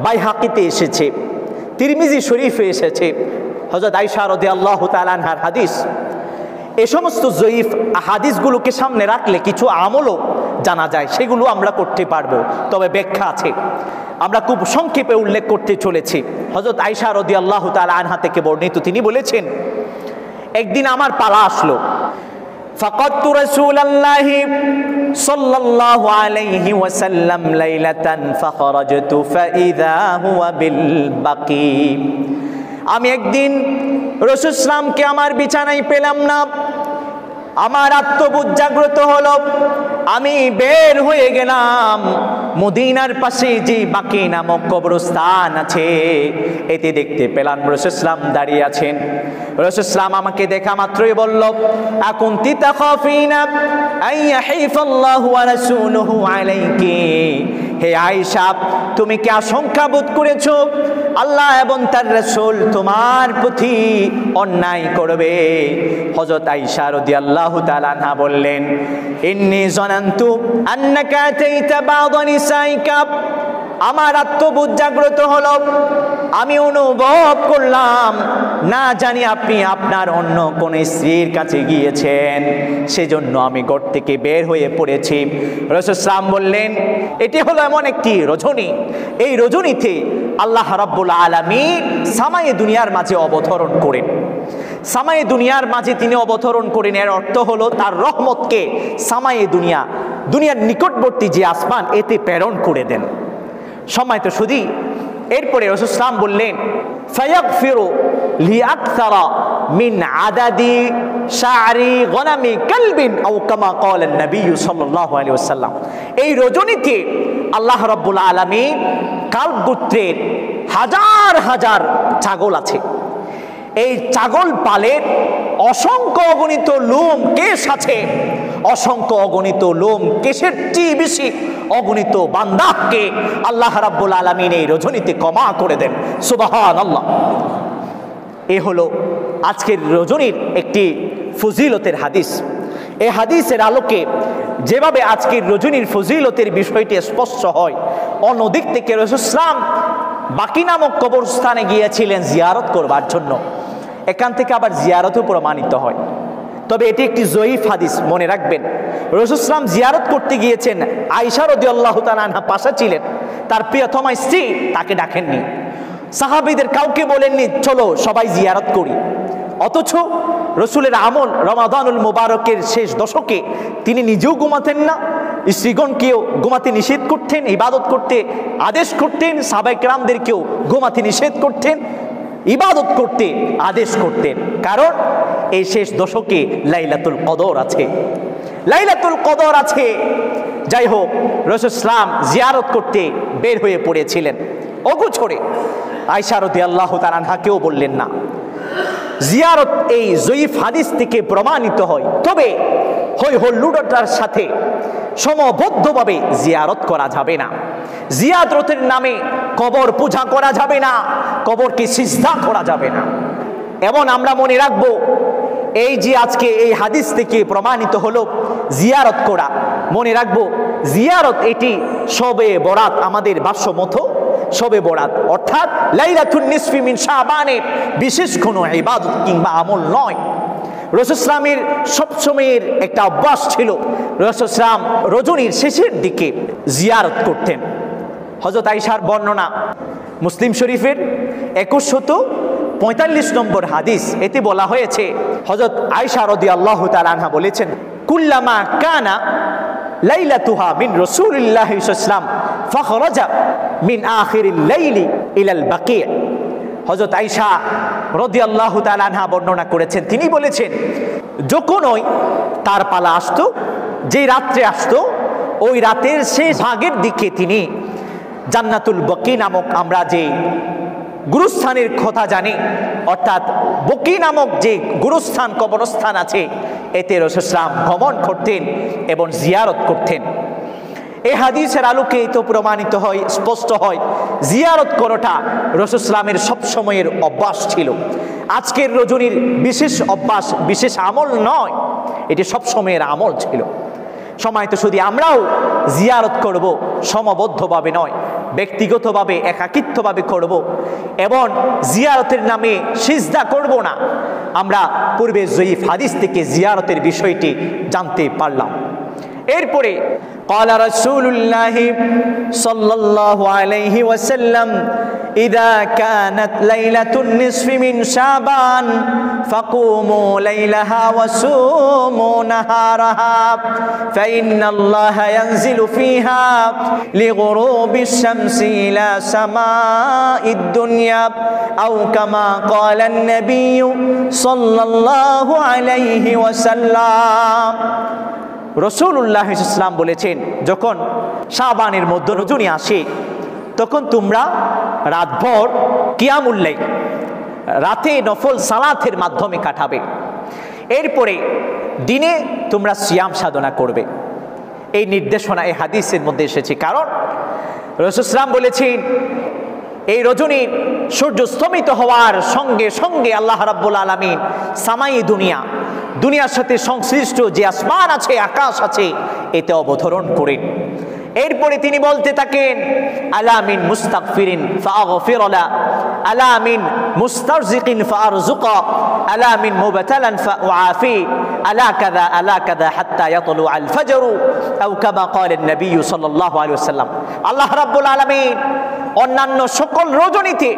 বাইহাকিতে এসেছে, তিরমিজি শরীফে এসেছে, হযরত আয়েশা রাদিয়াল্লাহু তাআলা আনহার হাদিস। এই সমস্ত জয়ীফ হাদিসগুলোকে সামনে রাখলে কিছু আমলও জানা যায়, সেগুলো আমরা করতে পারবো, তবে ব্যাখ্যা আছে। আমরা খুব সংক্ষেপে উল্লেখ করতে চলেছি। হযরত আয়েশা রাদিয়াল্লাহু তাআলা আনহা থেকে বর্ণিত, তিনি বলেছেন, একদিন আমার পালা আসলো। ফাকাদতু রাসূলুল্লাহি সাল্লাল্লাহু আলাইহি ওয়াসাল্লাম লাইলাতান ফাখারাজতু ফাইযা হুয়া বিল বাকি। আমি একদিন রাসূল সাল্লামকে আমার বিছানায় পেলাম না। আমার আত্মবোধ জাগ্রত হলো, আমি বের হয়ে গেলাম। মদিনার পাশে যে বাকি নামক কবরস্থান আছে, এতে দেখতে পেলাম রাসূল সাল্লাম দাঁড়িয়ে আছেন। রাসূল সাল্লাম আমাকে দেখা মাত্রই বলল, আকুনতি তাখাফিনা আইয়াহিফাল্লাহু ওয়া রাসূলুহু আলাইকি। হে আয়েশা, তুমি কি আশঙ্কা বোধ করেছো আল্লাহ এবং তার রাসূল তোমার প্রতি অন্যায় করবে? হযরত আয়েশা রাদিয়াল্লাহু তাআলা আনহা বললেন, ইন্নী জানান্তু আন্নাকা আতাইতা বা'দা নিসাইকা। আমার আত্মবোধ জাগ্রত হলো, আমি অনুভব করলাম না জানি আপনি আপনার অন্য কোন স্ত্রীর কাছে গিয়েছেন, সেজন্য আমি ঘর থেকে বের হয়ে পড়েছি। রাসূল সাল্লাল্লাহু বললেন, এটি হলো এমন একটি রজনী, এই রজনীতে আল্লাহ রাব্বুল আলামিন সামায়ে দুনিয়ার মাঝে অবতরণ করেন। সামায়ে দুনিয়ার মাঝে তিনি অবতরণ করেন, এর অর্থ হলো তার রহমতকে সামায়ে দুনিয়ার নিকটবর্তী যে আসমান, এতে প্রেরণ করে দেন। সম্মানিত সুধী, এরপরে রাসূল সাল্লাল্লাহু আলাইহি ওয়াসাল্লাম বললেন, ফায়াগফিরু লিআকসারা মিন আদাদি শা'রি গনামি কালবিন আও কামা ক্বালা নবী সাল্লাল্লাহু আলাইহি ওয়াসাল্লাম। এই রজনীতে আল্লাহ রাব্বুল আলামিন কালব গোত্রের হাজার হাজার ছাগল আছে, এই ছাগল পালের অসংখ্য অগণিত লোম কেশ আছে, অসংখ্য অগণিত লোম কেশের চেয়ে বেশি অগণিত বান্দাকে আল্লাহ রাব্বুল আলামিন এই রজনীতে ক্ষমা করে দেন। সুবহানাল্লাহ। এ হলো আজকের রজনীর একটি ফজিলতের হাদিস। এই হাদিসের আলোকে যেভাবে আজকের রজনীর ফজিলতের বিষয়টি স্পষ্ট হয়, অন্যদিক থেকে রাসূল সাল্লাল্লাহু আলাইহি ওয়াসাল্লাম বাকি নামক কবরস্থানে গিয়েছিলেন জিয়ারত করবার জন্য। এখান থেকে আবার জিয়ারতও প্রমাণিত হয়, তবে এটি একটি জয়ীফ হাদিস, মনে রাখবেন। রাসূল সাল্লাল্লাহু আলাইহি ওয়াসাল্লাম জিয়ারত করতে গিয়েছেন, আয়েশা রাদিয়াল্লাহু তাআলা আনহা পাশে ছিলেন, তার প্রিয়তমা স্ত্রী, তাকে ডাকেননি। সাহাবীদের কাউকে বলেননি চলো সবাই জিয়ারত করি। অথচ রসুলের আমল রমাদানুল মুবারকের শেষ দশকে তিনি নিজেও ঘুমাতেন না, স্ত্রীগণকেও ঘুমাতে নিষেধ করতেন, ইবাদত করতে আদেশ করতেন, সাহাবায়ে কেরামদেরকেও ঘুমাতে নিষেধ করতেন, ইবাদত করতে আদেশ করতেন। কারণ এই শেষ দশকে লাইলাতুল কদর আছে, লাইলাতুল কদর আছে। যাই হোক, রাসূল সাল্লাল্লাহু আলাইহি ওয়াসাল্লাম জিয়ারত করতে বের হয়ে পড়েছিলেন অগোছরে। আয়েশা রাদিয়াল্লাহু তাআলা আনহা কেউ বললেন না। জিয়ারত এই জয়ীফ হাদিস থেকে প্রমাণিত হয়, তবে হই হল্লুডটার সাথে সমবদ্ধভাবে জিয়ারত করা যাবে না। জিয়ারতের নামে কবর পূজা করা যাবে না, কবরকে সিজদা করা যাবে না। এবং আমরা মনে রাখবো, এই যে আজকে এই হাদিস থেকে প্রমাণিত হলো জিয়ারত করা, মনে রাখবো জিয়ারত এটি শবে বরাত, আমাদের ভাষ্য মতো শবে বরাত অর্থাৎ লাইলাতুন নিসফি মিন শাবানের বিশেষ কোনো ইবাদত কিংবা আমল নয়। রাসূল সাল্লামের সবসময়ের একটা অভ্যাস ছিল, রাসূল সাল্লাম রজনীর শেষের দিকে জিয়ারত করতেন। হযরত আয়েশার বর্ণনা মুসলিম শরীফের 2145 নম্বর হাদিস, এতে বলা হয়েছে, হযরত আয়েশা রাদিয়াল্লাহু তাআলা আনহা বলেছেন, কুল্লামা কানা লাইলাতুহা মিন রাসূলিল্লাহি সাল্লাল্লাহু আলাইহি ওয়াসাল্লাম ফাখরাজা মিন আখিরিল লাইলি ইলাল বাকি'। হযরত আয়েশা রাদিয়াল্লাহু তাআলা আনহা বর্ণনা করেছেন, তিনি বলেছেন, যখনই তার পালা আসতো, যে রাত্রে আসতো, ওই রাতের শেষ ভাগের দিকে তিনি জান্নাতুল বাকি নামক আমরা যে গুরুস্থানের কথা জানি, অর্থাৎ বকি নামক যে গুরুস্থান কবরস্থান আছে, এতে রাসূল সাল্লাল্লাহু আলাইহি ওয়াসাল্লাম ভ্রমণ করতেন এবং জিয়ারত করতেন। এই হাদিসের আলোকে তো প্রমাণিত হয়, স্পষ্ট হয়, জিয়ারত করাটা রাসূল সাল্লাল্লাহু আলাইহি ওয়াসাল্লামের সবসময়ের অভ্যাস ছিল। আজকের রজনীর বিশেষ অভ্যাস, বিশেষ আমল নয়, এটি সবসময়ের আমল ছিল। সময় তো শুধু আমরাও জিয়ারত করব, সমবদ্ধভাবে নয়, ব্যক্তিগতভাবে একাকিত্বভাবে করব এবং জিয়ারতের নামে সিজদা করব না। আমরা পূর্বে জয়ীফ হাদিস থেকে জিয়ারতের বিষয়টি জানতে পারলাম। এরপরে قال رسول الله صلى الله عليه وسلم إذا كانت ليلة النصف من شعبان فقوموا ليلها وصوموا نهارها فإن الله ينزل فيها لغروب الشمس إلى سماء الدنيا أو كما قال النبي صلى الله عليه وسلم। রাসূলুল্লাহ সাল্লাল্লাহু আলাইহি ওয়াসাল্লাম বলেছেন, যখন শাবানের মধ্য রজনী আসে, তখন তোমরা রাতভর কিয়ামুল লাইল, রাতে নফল সালাতের মাধ্যমে কাটাবে। এরপরে দিনে তোমরা সিয়াম সাধনা করবে। এই নির্দেশনা এই হাদিসের মধ্যে এসেছে। কারণ রাসূল সাল্লাল্লাহু আলাইহি ওয়াসাল্লাম বলেছেন, এই রজনী সূর্য স্তমিত হওয়ার সঙ্গে সঙ্গে আল্লাহ রাব্বুল আলামিন সামাই দুনিয়ার সাথে সংশ্লিষ্ট যে আসমান আছে, আকাশ আছে, এতে অবতরণ করেন। এরপরে তিনি বলতে থাকেন, আলা মিন মুস্তাগফিরিন ফাআগফির লা, আলা মিন মুস্তারজিকিন ফাআরযুকা, আলা মিন মুবতালান ফাউআফি, আলা কাযা হাত্তা ইয়াতলু আল ফজর, আও কামা ক্বালা নবী সাল্লাল্লাহু আলাইহি ওয়াসাল্লাম। আল্লাহ রাব্বুল আলামিন অন্যান্য সকল রজনীতে,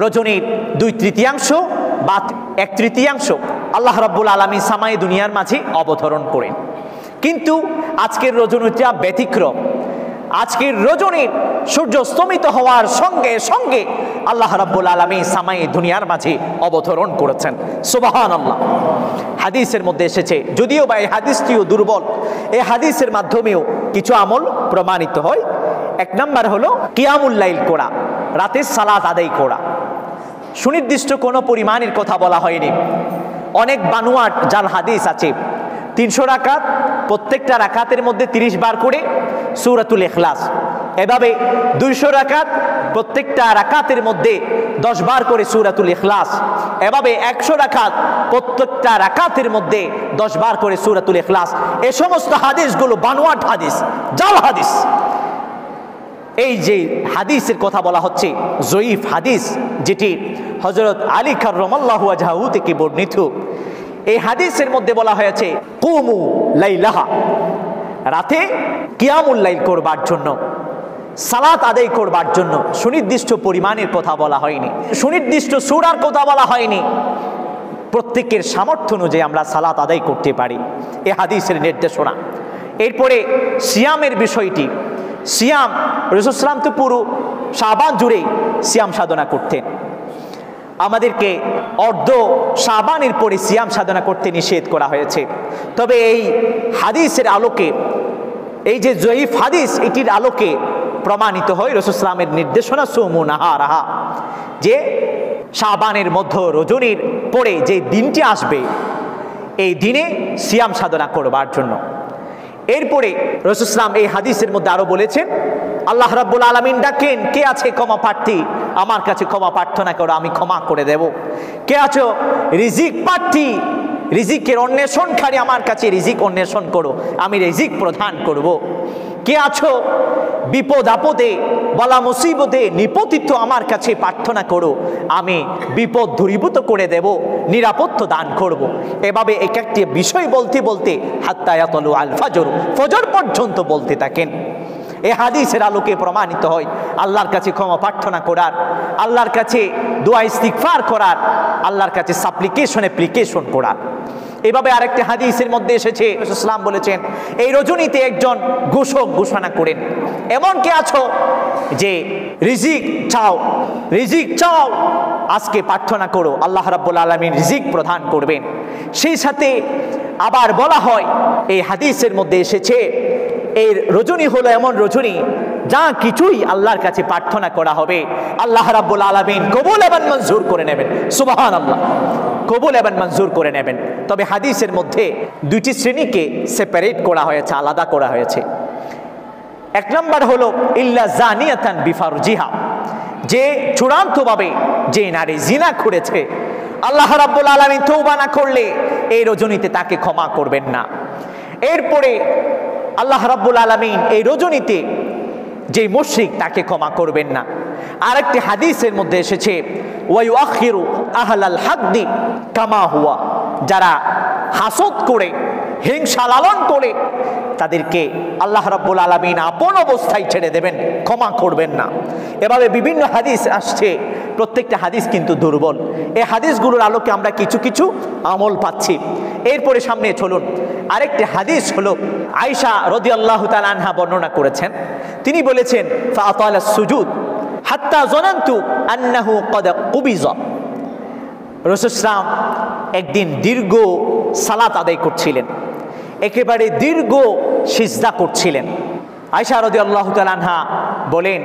রজনীর 2/3 বা 1/3 আল্লাহ রাব্বুল আলামিন সামাই দুনিয়ার মাঝে অবতরণ করেন। কিন্তু আজকের রজনীটা ব্যতিক্রম। আজকের রজনীর সূর্য স্তমিত হওয়ার সঙ্গে সঙ্গে আল্লাহ রাব্বুল আলামিন সামাই দুনিয়ার মাঝে অবতরণ করেছেন। সুবহানাল্লাহ। হাদিসের মধ্যে এসেছে, যদিও বা এই হাদিসটিও দুর্বল, এই হাদিসের মাধ্যমেও কিছু আমল প্রমাণিত হয়। 1 নম্বর হলো কিয়ামুল লাইল করা, রাতের সালাত আদায় করা। সুনির্দিষ্ট কোনো পরিমাণের কথা বলা হয়নি। অনেক বানোয়াট জাল হাদিস আছে। 300 রাকাত, প্রত্যেকটা রাকাতের মধ্যে 30 বার করে সূরাতুল ইখলাস, এভাবে 200 রাকাত, প্রত্যেকটা রাকাতের মধ্যে 10 বার করে সূরাতুল ইখলাস, এভাবে 100 রাকাত, প্রত্যেকটা রাকাতের মধ্যে 10 বার করে সূরাতুল ইখলাস। এই সমস্ত হাদিসগুলো বানোয়াট হাদিস, জাল হাদিস। এই যে হাদিসের কথা বলা হচ্ছে জয়ীফ হাদিস, যেটি হযরত আলী কাররামাল্লাহু ওয়াজহাহু থেকে বর্ণিত, এই হাদিসের মধ্যে বলা হয়েছে কুমু লাইলাহা, রাতে কিয়ামুল লাইল করবার জন্য, সালাত আদায় করবার জন্য। সুনির্দিষ্ট পরিমাণের কথা বলা হয়নি, সুনির্দিষ্ট সূরার কথা বলা হয়নি। প্রত্যেকের সামর্থ্য অনুযায়ী আমরা সালাত আদায় করতে পারি, এই হাদিসের নির্দেশনা। এরপরে সিয়ামের বিষয়টি, সিয়াম, রাসূল সাল্লাল্লাহু আলাইহি ওয়াসাল্লাম তো পুরো শাবান জুড়ে সিয়াম সাধনা করতেন। আমাদেরকে অর্ধ শাবানের পরে সিয়াম সাধনা করতে নিষেধ করা হয়েছে। তবে এই হাদিসের আলোকে, এই যে জয়ীফ হাদিস, এটির আলোকে প্রমাণিত হয় রাসূল সাল্লাল্লাহু আলাইহি ওয়াসাল্লামের নির্দেশনা সুমু নাহারাহা, যে শাবানের মধ্য রজনীর পরে যে দিনটি আসবে, এই দিনে সিয়াম সাধনা করবার জন্য। এরপরে রাসূল সাল্লাল্লাহু আলাইহি ওয়াসাল্লাম এই হাদিসের মধ্যে আরো বলেছেন, আল্লাহ রাব্বুল আলামিন ডাকেন, কে আছে ক্ষমা প্রার্থী, আমার কাছে ক্ষমা প্রার্থনা করো, আমি ক্ষমা করে দেব। কে আছো রিজিক প্রার্থী, রিজিকের অন্বেষণকারী, আমার কাছে রিজিক অন্বেষণ করো, আমি রিজিক প্রদান করব। কে আছো বিপদ আপদে, বলা মুসিবতে নিপতিত, আমার কাছে প্রার্থনা করো, আমি বিপদ দূরীভূত করে দেব, নিরাপত্তা দান করব। এভাবে এক একটি বিষয় বলতে বলতে হাত্তা ইয়াতলু আল ফজর, ফজর পর্যন্ত বলতে থাকেন। এই হাদিসের আলোকে প্রমাণিত হয় আল্লাহর কাছে ক্ষমা প্রার্থনা করার, আল্লাহর কাছে দোয়া ইস্তিগফার করার, আল্লাহর কাছে সাপ্লিকেশন অ্যাপ্লিকেশন করার। এভাবে আরেকটি হাদিসের মধ্যে এসেছে, রাসূল সাল্লাল্লাহু আলাইহি ওয়াসাল্লাম বলেছেন, এই রজনীতে একজন ঘোষক ঘোষণা করেন, এমন কে আছো যে রিজিক চাও, রিজিক চাও, আজকে প্রার্থনা করো, আল্লাহ রাব্বুল আলামিন রিজিক প্রদান করবেন। সেই সাথে আবার বলা হয়, এই হাদিসের মধ্যে এসেছে, এই রজনী হলো এমন রজনী, যা কিছুই আল্লাহর কাছে প্রার্থনা করা হবে, আল্লাহ রাব্বুল আলামিন কবুল এবং মঞ্জুর করে নেবেন। সুবহানাল্লাহ, কবুল এবং মঞ্জুর করে নেবেন। তবে হাদিসের মধ্যে দুইটি শ্রেণীকে সেপারেট করা হয়েছে, আলাদা করা হয়েছে। এক নম্বর হলো ইল্লা জানিয়াতান বিফারজিহা, যে চূড়ান্তভাবে যে নারী জিনা করেছে, আল্লাহ রাব্বুল আলামিন তওবা না করলে এই রজনীতে তাকে ক্ষমা করবেন না। এরপরে আল্লাহ রাব্বুল আলামিন এই রজনীতে যে মুশরিক, তাকে ক্ষমা করবেন না। আরেকটি হাদিসের মধ্যে এসেছে, ওয়ায়ুআখিরু আহলাল হাকদি কামা হুয়া, যারা হাসদ করে, হিংসা লালন করে, তাদেরকে আল্লাহ রাব্বুল আলামিন আপন অবস্থায় ছেড়ে দেবেন, ক্ষমা করবেন না। এভাবে বিভিন্ন হাদিস আসছে, প্রত্যেকটা হাদিস কিন্তু দুর্বল। এই হাদিসগুলোর আলোকে আমরা কিছু কিছু আমল পাচ্ছি। এরপরে সামনে চলুন, আরেকটি হাদিস হলো আয়েশা রাদিয়াল্লাহু তাআলা আনহা বর্ণনা করেছেন। তিনি বলেছেন, ফাআতালাস সুজুদ হাত্তা জানানতু আন্নাহু ক্বাদ কুবিজা। রাসূল সাল্লাল্লাহু আলাইহি ওয়াসাল্লাম একদিন দীর্ঘ সালাত আদায় করছিলেন, একেবারে দীর্ঘ সিজদা করছিলেন। আয়েশা রাদিয়াল্লাহু তাআলা আনহা বলেন,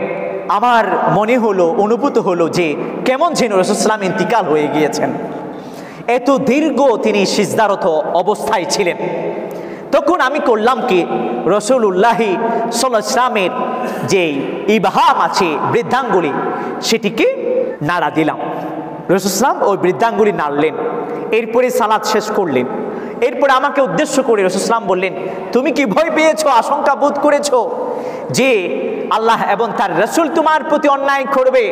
আমার মনে হলো, অনুভূত হলো যে কেমন যেন রাসূল সাল্লাল্লাহু আলাইহি ওয়াসাল্লাম ইন্তিকাল হয়ে গিয়েছেন। এত দীর্ঘ তিনি সিজদারত অবস্থায় ছিলেন। তখন আমি করলাম কি, রাসূলুল্লাহ সাল্লাল্লাহু আলাইহি ওয়াসাল্লামের যে ইবহাম আছে, বৃদ্ধাঙ্গুলি, সেটিকে নাড়া দিলাম। রাসূল সাল্লাল্লাহু আলাইহি ওয়াসাল্লাম ওই বৃদ্ধাঙ্গুলি নাড়লেন, এরপরে সালাত শেষ করলেন। এরপরে আমাকে উদ্দেশ্য করে রাসূল সাল্লাল্লাহু আলাইহি ওয়াসাল্লাম বললেন, তুমি কি ভয় পেয়েছো, আশঙ্কা বোধ করেছো যে আল্লাহ এবং তার রাসূল তোমার প্রতি অন্যায় করবে?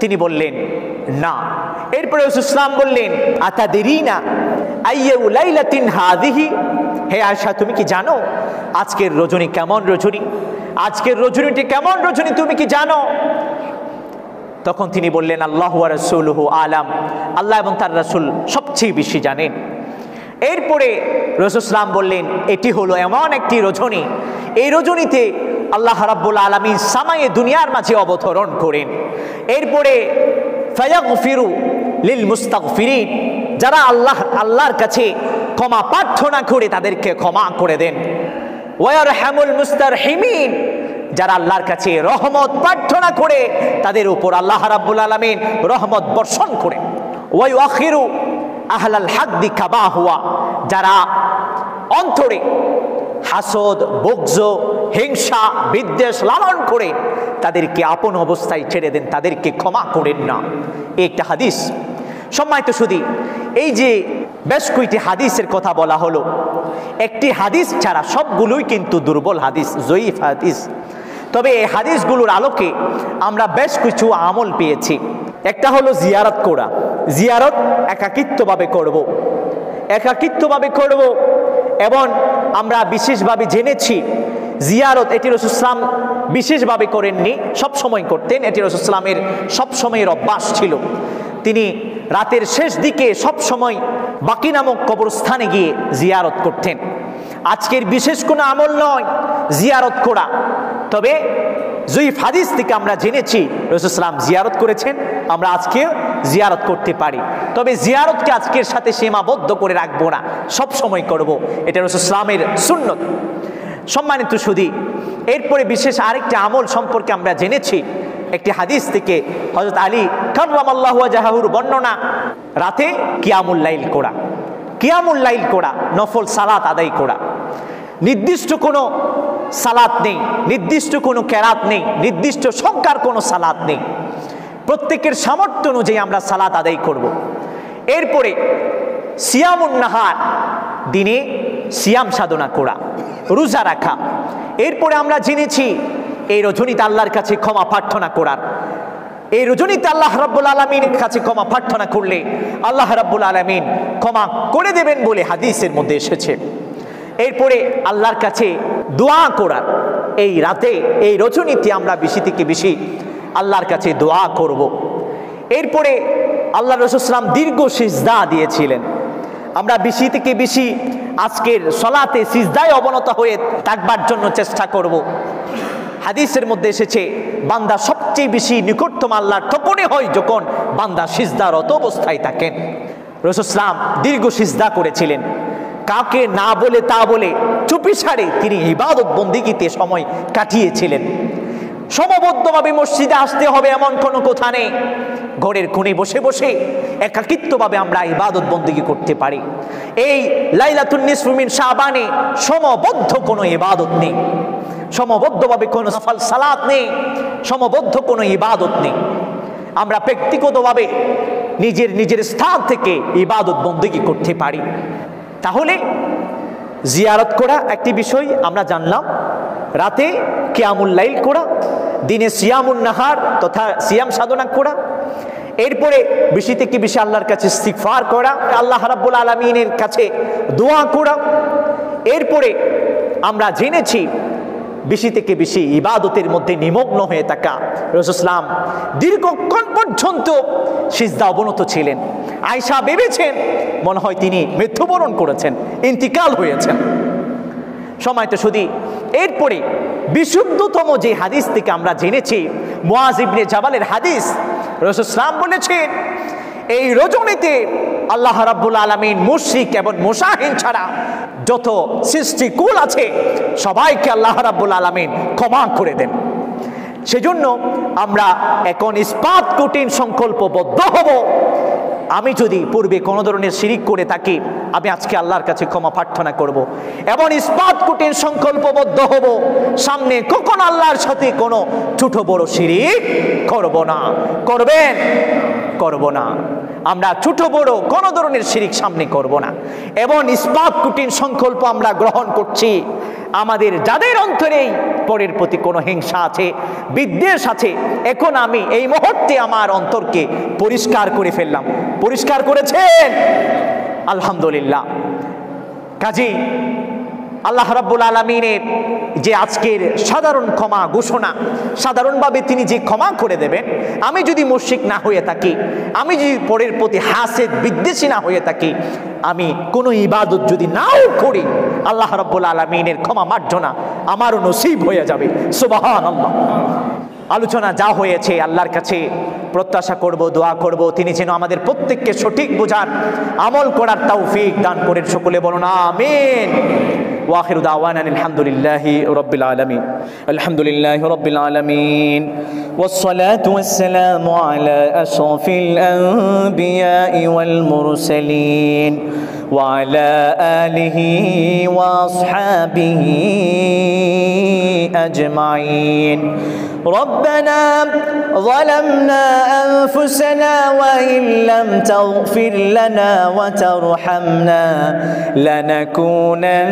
তিনি বললেন না। এরপরে রাসূল সাল্লাল্লাহু আলাইহি ওয়াসাল্লাম বললেন, আতাদরিনা আইয়ু লাইলাতিন হাযিহি, হে আয়েশা, তুমি কি জানো আজকের রজনী কেমন রজনী? আজকের রজনীটি কেমন রজনী তুমি কি জানো? তখন তিনি বললেন, আল্লাহু ওয়া রাসূলুহু আলাম, আল্লাহ এবং তার রাসূল সবচেয়ে বেশি জানেন। এরপরে রাসূল সাল্লাল্লাহু আলাইহি ওয়াসাল্লাম বললেন, এটি হলো এমন একটি রজনী, এই রজনীতে আল্লাহ রাব্বুল আলামিন সামায়ে দুনিয়ার মাঝে অবতরণ করেন। এরপরে ফায়াগফিরু লিল মুস্তাগফিরিন, যারা আল্লাহর কাছে ক্ষমা প্রার্থনা করে তাদেরকে ক্ষমা করে দেন। ওয়ায়ারহামুল মুস্তারহিমিন, যারা আল্লাহর কাছে রহমত প্রার্থনা করে তাদের উপর আল্লাহ রাব্বুল আলামিন রহমত বর্ষণ করেন। ওয়া ইউআখিরু আহলাল হাকদি কামা হুয়া, যারা অন্তরে হাসদ, বগজ, হিংসা, বিদ্বেষ লালন করে তাদেরকে আপন অবস্থায় ছেড়ে দেন, তাদেরকে ক্ষমা করেন না। একটা হাদিস। সম্মানিত সুধী, এই যে বেশ কয়েকটি হাদিসের কথা বলা হলো, একটি হাদিস ছাড়া সবগুলোই কিন্তু দুর্বল হাদিস, জয়ীফ হাদিস। তবে এই হাদিসগুলোর আলোকে আমরা বেশ কিছু আমল পেয়েছি। একটা হলো জিয়ারত করা। জিয়ারত একাকিত্বভাবে করব, একাকিত্বভাবে করব। এবং আমরা বিশেষভাবে জেনেছি জিয়ারত এটি রাসূল সাল্লাল্লাহু আলাইহি ওয়াসাল্লাম বিশেষভাবে করেননি, সবসময় করতেন। এটি রাসূল সাল্লাল্লাহু আলাইহি ওয়াসাল্লামের সবসময়ের অভ্যাস ছিল। তিনি রাতের শেষ দিকে সবসময় বাকি নামক কবরস্থানে গিয়ে জিয়ারত করতেন। আজকের বিশেষ কোনো আমল নয় জিয়ারত করা, তবে জয়ীফ হাদিস থেকে আমরা জেনেছি রাসূল সাল্লাল্লাহু আলাইহি ওয়াসাল্লাম জিয়ারত করেছেন, আমরা আজকে জিয়ারত করতে পারি। তবে জিয়ারতকে আজকের সাথে সীমাবদ্ধ করে রাখবো না, সব সময় করব, এটা রাসূল সাল্লাল্লাহু আলাইহি ওয়াসাল্লামের সুন্নত। সম্মানিত সুধী, এরপরে বিশেষ আরেকটি আমল সম্পর্কে আমরা জেনেছি একটি হাদিস থেকে, হযরত আলী কাররামাল্লাহু ওয়াজহাহুর বর্ণনা, রাতে কিয়ামুল লাইল করা। কিয়ামুল লাইল করা, নফল সালাত আদায় করা। নির্দিষ্ট কোনো সালাত নেই, নির্দিষ্ট কোনো কেরাত নেই, নির্দিষ্ট সংখ্যার কোনো সালাত নেই, প্রত্যেকের সামর্থ্য অনুযায়ী আমরা সালাত আদায় করব। এরপরে সিয়ামুন নাহার, দিনে সিয়াম সাধনা করা, রোজা রাখা। এরপরে আমরা জেনেছি এই রজনীতে আল্লাহর কাছে ক্ষমা প্রার্থনা করার। এই রজনীতে আল্লাহ রাব্বুল আলামিনের কাছে ক্ষমা প্রার্থনা করলে আল্লাহ রাব্বুল আলামিন ক্ষমা করে দেবেন বলে হাদিসের মধ্যে এসেছে। এরপরে আল্লাহর কাছে দোয়া করার, এই রাতে এই রজনীতে আমরা বেশি থেকে বেশি আল্লাহর কাছে দোয়া করব। এরপরে আল্লাহ রাসূল সাল্লাল্লাহু আলাইহি ওয়াসাল্লাম দীর্ঘ সিজদা দিয়েছিলেন। আমরা বেশি থেকে বেশি আজকের সলাতে সিজদায় অবনত হয়ে থাকবার জন্য চেষ্টা করব। হাদিসের মধ্যে এসেছে বান্দা সবচেয়ে বেশি নিকটতম আল্লাহর তখনই হয় যখন বান্দা সিজদারত অবস্থায় থাকেন। রাসূল সাল্লাল্লাহু আলাইহি ওয়াসাল্লাম দীর্ঘ সিজদা করেছিলেন, কাকে না বলে তা বলে চুপিসারে তিনি ইবাদত বন্দিগিতে সময় কাটিয়েছিলেন। সমবদ্ধভাবে মসজিদে আসতে হবে এমন কোনো কথা নেই, ঘরের কোণে বসে বসে একাকিত্বভাবে আমরা ইবাদত বন্দিগি করতে পারি। এই লাইলাতুন নিসফু মিন শাবানে সমবদ্ধ কোনো ইবাদত নেই, সমবদ্ধভাবে কোনো নফল সালাত নেই, সমবদ্ধ কোনো ইবাদত নেই। আমরা ব্যক্তিগতভাবে নিজের স্থান থেকে ইবাদত বন্দিগি করতে পারি। তাহলে জিয়ারত করা একটি বিষয় আমরা জানলাম, রাতে কিয়ামুল লাইল করা, দিনে সিয়ামুন নাহার তথা সিয়াম সাধনা করা। এরপরে বেশি থেকে বেশি আল্লাহর কাছে ইস্তিগফার করা, আল্লাহ রাব্বুল আলামিনের কাছে দোয়া করা। এরপরে আমরা জেনেছি বেশি থেকে বেশি ইবাদতের মধ্যে নিমগ্ন হয়ে থাকা। রাসূল সাল্লাল্লাহু আলাইহি ওয়াসাল্লাম দীর্ঘক্ষণ পর্যন্ত সিজদা অবনত ছিলেন। আয়েশা ভেবেছেন মনে হয় তিনি মৃত্যুবরণ করেছেন, ইন্তিকাল হয়েছেন। সম্মানিত সুধী, এরপরে বিশুদ্ধতম যে হাদিস থেকে আমরা জেনেছি মুআজ ইবনে জাবালের হাদিস, রাসূল সাল্লাল্লাহু আলাইহি ওয়াসাল্লাম বলেছেন এই রজনীতে আল্লাহ রাব্বুল আলামিন মুশরিক এবং মুশাহিন ছাড়া যত সৃষ্টিকুল আছে সবাইকে আল্লাহ রাব্বুল আলামিন ক্ষমা করে দেন। সেজন্য আমরা এখন ইস্পাত কঠিন সংকল্পবদ্ধ হব, আমি যদি পূর্বে কোনো ধরনের শিরিক করে থাকি আমি আজকে আল্লাহর কাছে ক্ষমা প্রার্থনা করব এবং ইস্পাত কঠিন সংকল্পবদ্ধ হব সামনে কখন আল্লাহর সাথে কোনো ছোট বড় শিরিক করব না। করবেন? করব না। আমরা ছোট বড় কোনো ধরনের শিরিক সামনে করব না এবং ইস্পাত কঠিন সংকল্প আমরা গ্রহণ করছি। আমাদের যাদের অন্তরেই পরের প্রতি কোনো হিংসা আছে, বিদ্বেষ আছে, এখন আমি এই মুহূর্তে আমার অন্তরকে পরিষ্কার করে ফেললাম। পরিষ্কার করেছেন? আলহামদুলিল্লাহ। কাজী আল্লাহ রাব্বুল আলামিনের যে আজকের সাধারণ ক্ষমা ঘোষণা, সাধারণভাবে তিনি যে ক্ষমা করে দেবেন, আমি যদি মুশরিক না হয়ে থাকি, আমি যদি পরের প্রতি হাসেদ বিদ্বেষী না হয়ে থাকি, আমি কোনো ইবাদত যদি নাও করি, আল্লাহ রাব্বুল আলামিনের ক্ষমা মার্জনা আমারও নসিব হয়ে যাবে। সুবহানাল্লাহ। আলোচনা যা হয়েছে আল্লাহর কাছে প্রত্যাশা করব, দোয়া করব তিনি যেন আমাদের প্রত্যেককে সঠিক বোঝার আমল করার তৌফিক দান করেন। সকলে বলুন আমিন। ওয়াখিরু দাওয়ানা আলহামদুলিল্লাহি রাব্বিল আলামিন। আলহামদুলিল্লাহি রাব্বিল আলামিন ওয়াসসালাতু ওয়াসসালামু আলা আশরাফিল আনবিয়াই ওয়াল মুরসালিন ওয়া আলা আলিহি ওয়া আসহাবিহি আজমাইন। ربنا ظلمنا أنفسنا وإن لم تغفر لنا وترحمنا لنكونن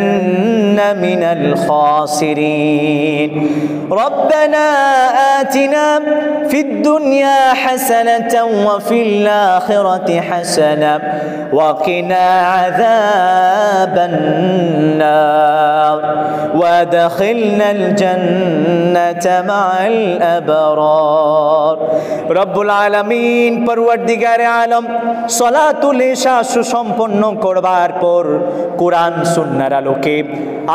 من الخاسرين ربنا آتنا في الدنيا حسنة وفي الآخرة حسنة وقنا عذاب النار وادخلنا الجنة مع الأبرار رب العالمين পরওয়ারদিগারে আলম সালাতুল ইশা সুসম্পন্ন করবার পর কোরআন সুন্নাহর আলোকে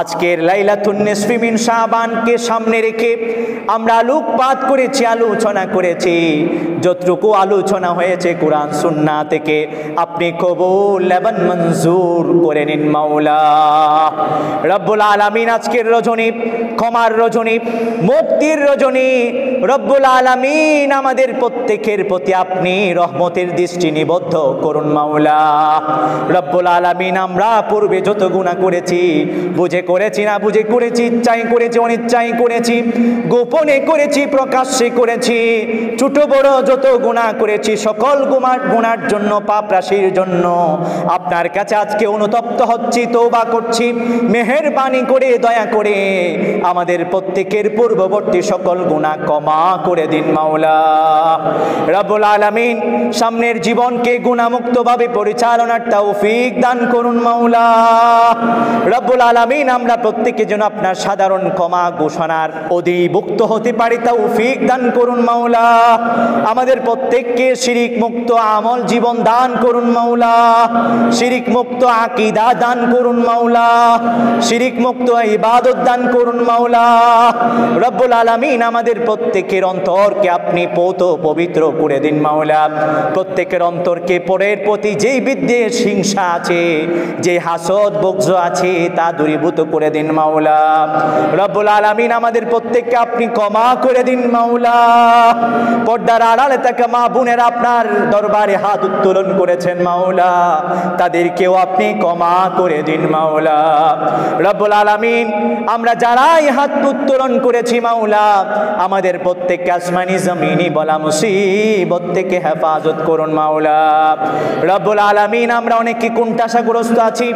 আজকের লাইলাতুন নিসফি মিন শাবানকে সামনে রেখে আমরা আলোকপাত করেছি, আলোচনা করেছি। যতটুকু আলোচনা হয়েছে কোরআন সুন্নাহ থেকে আপনি কবুল এবং মঞ্জুর করে নিন মাওলা রব্বুল আলামিন। আজকের রজনী ক্ষমার রজনী, মুক্তির রজনী রব্বুল আলামিন আমাদের প্রত্যেকের প্রতি আপনি রহমতের দৃষ্টি নিবদ্ধ করুন মাওলা রব্বুল আলামিন। আমরা পূর্বে যত গুনাহ করেছি, বুঝে করেছি না বুঝে করেছি, ইচ্ছায় করেছি অনিচ্ছায় করেছি, গোপনে করেছি প্রকাশ্যে করেছি, ছোট বড় যত গুনাহ করেছি সকল গুনার জন্য, পাপ রাশির জন্য আপনার কাছে আজকে অনুতপ্ত হচ্ছি, তওবা করছি। মেহেরবানি করে দয়া করে আমাদের প্রত্যেকের পূর্ববর্তী সকল গুনাহ ক্ষমা করে দিন মাওলা রব্বুল আলামিন। সামনের জীবনকে গুনাহমুক্ত ভাবে পরিচালনার তৌফিক দান করুন মাওলা রব্বুল আলামিন। আমরা প্রত্যেকে যেন আপনার সাধারণ ক্ষমা ঘোষণার অধিভুক্ত হতে পারি তৌফিক দান করুন মাওলা। আমাদের প্রত্যেককে শিরিক মুক্ত আমল জীবন দান করুন মাওলা, শিরিক মুক্ত আকীদা দান করুন মাওলা, শিরিক মুক্ত ইবাদত দান করুন মাওলা রব্বুল আলামিন। আমাদের প্রত্যেকের অন্তরকে আপনি পবিত্র করে দিন মাওলা। প্রত্যেকের অন্তরকে পরের প্রতি যেই বিদ্বেষ হিংসা আছে, যে হাসদ বগজ আছে তা দূরীভূত করে দিন মাওলা রব্বুল আলামিন। আমাদের প্রত্যেককে আপনি ক্ষমা করে দিন মাওলা। পর্দার আড়ালে থাকা মা বোনেরা আপনার দরবারে হাত উত্তোলন করেছেন মাওলা, তাদেরকেও আপনি ক্ষমা করে দিন মাওলা রব্বুল আলামিন। আমরা যারাই হাত উত্তোলন করেছি মাওলা, আমাদের প্রত্যেককে আসমানি জমিনি বলা মুসিবত থেকে হেফাজত করুন মাওলা রব্বুল আলামিন। আমরা অনেকে কুণ্ঠাগ্রস্ত আছি,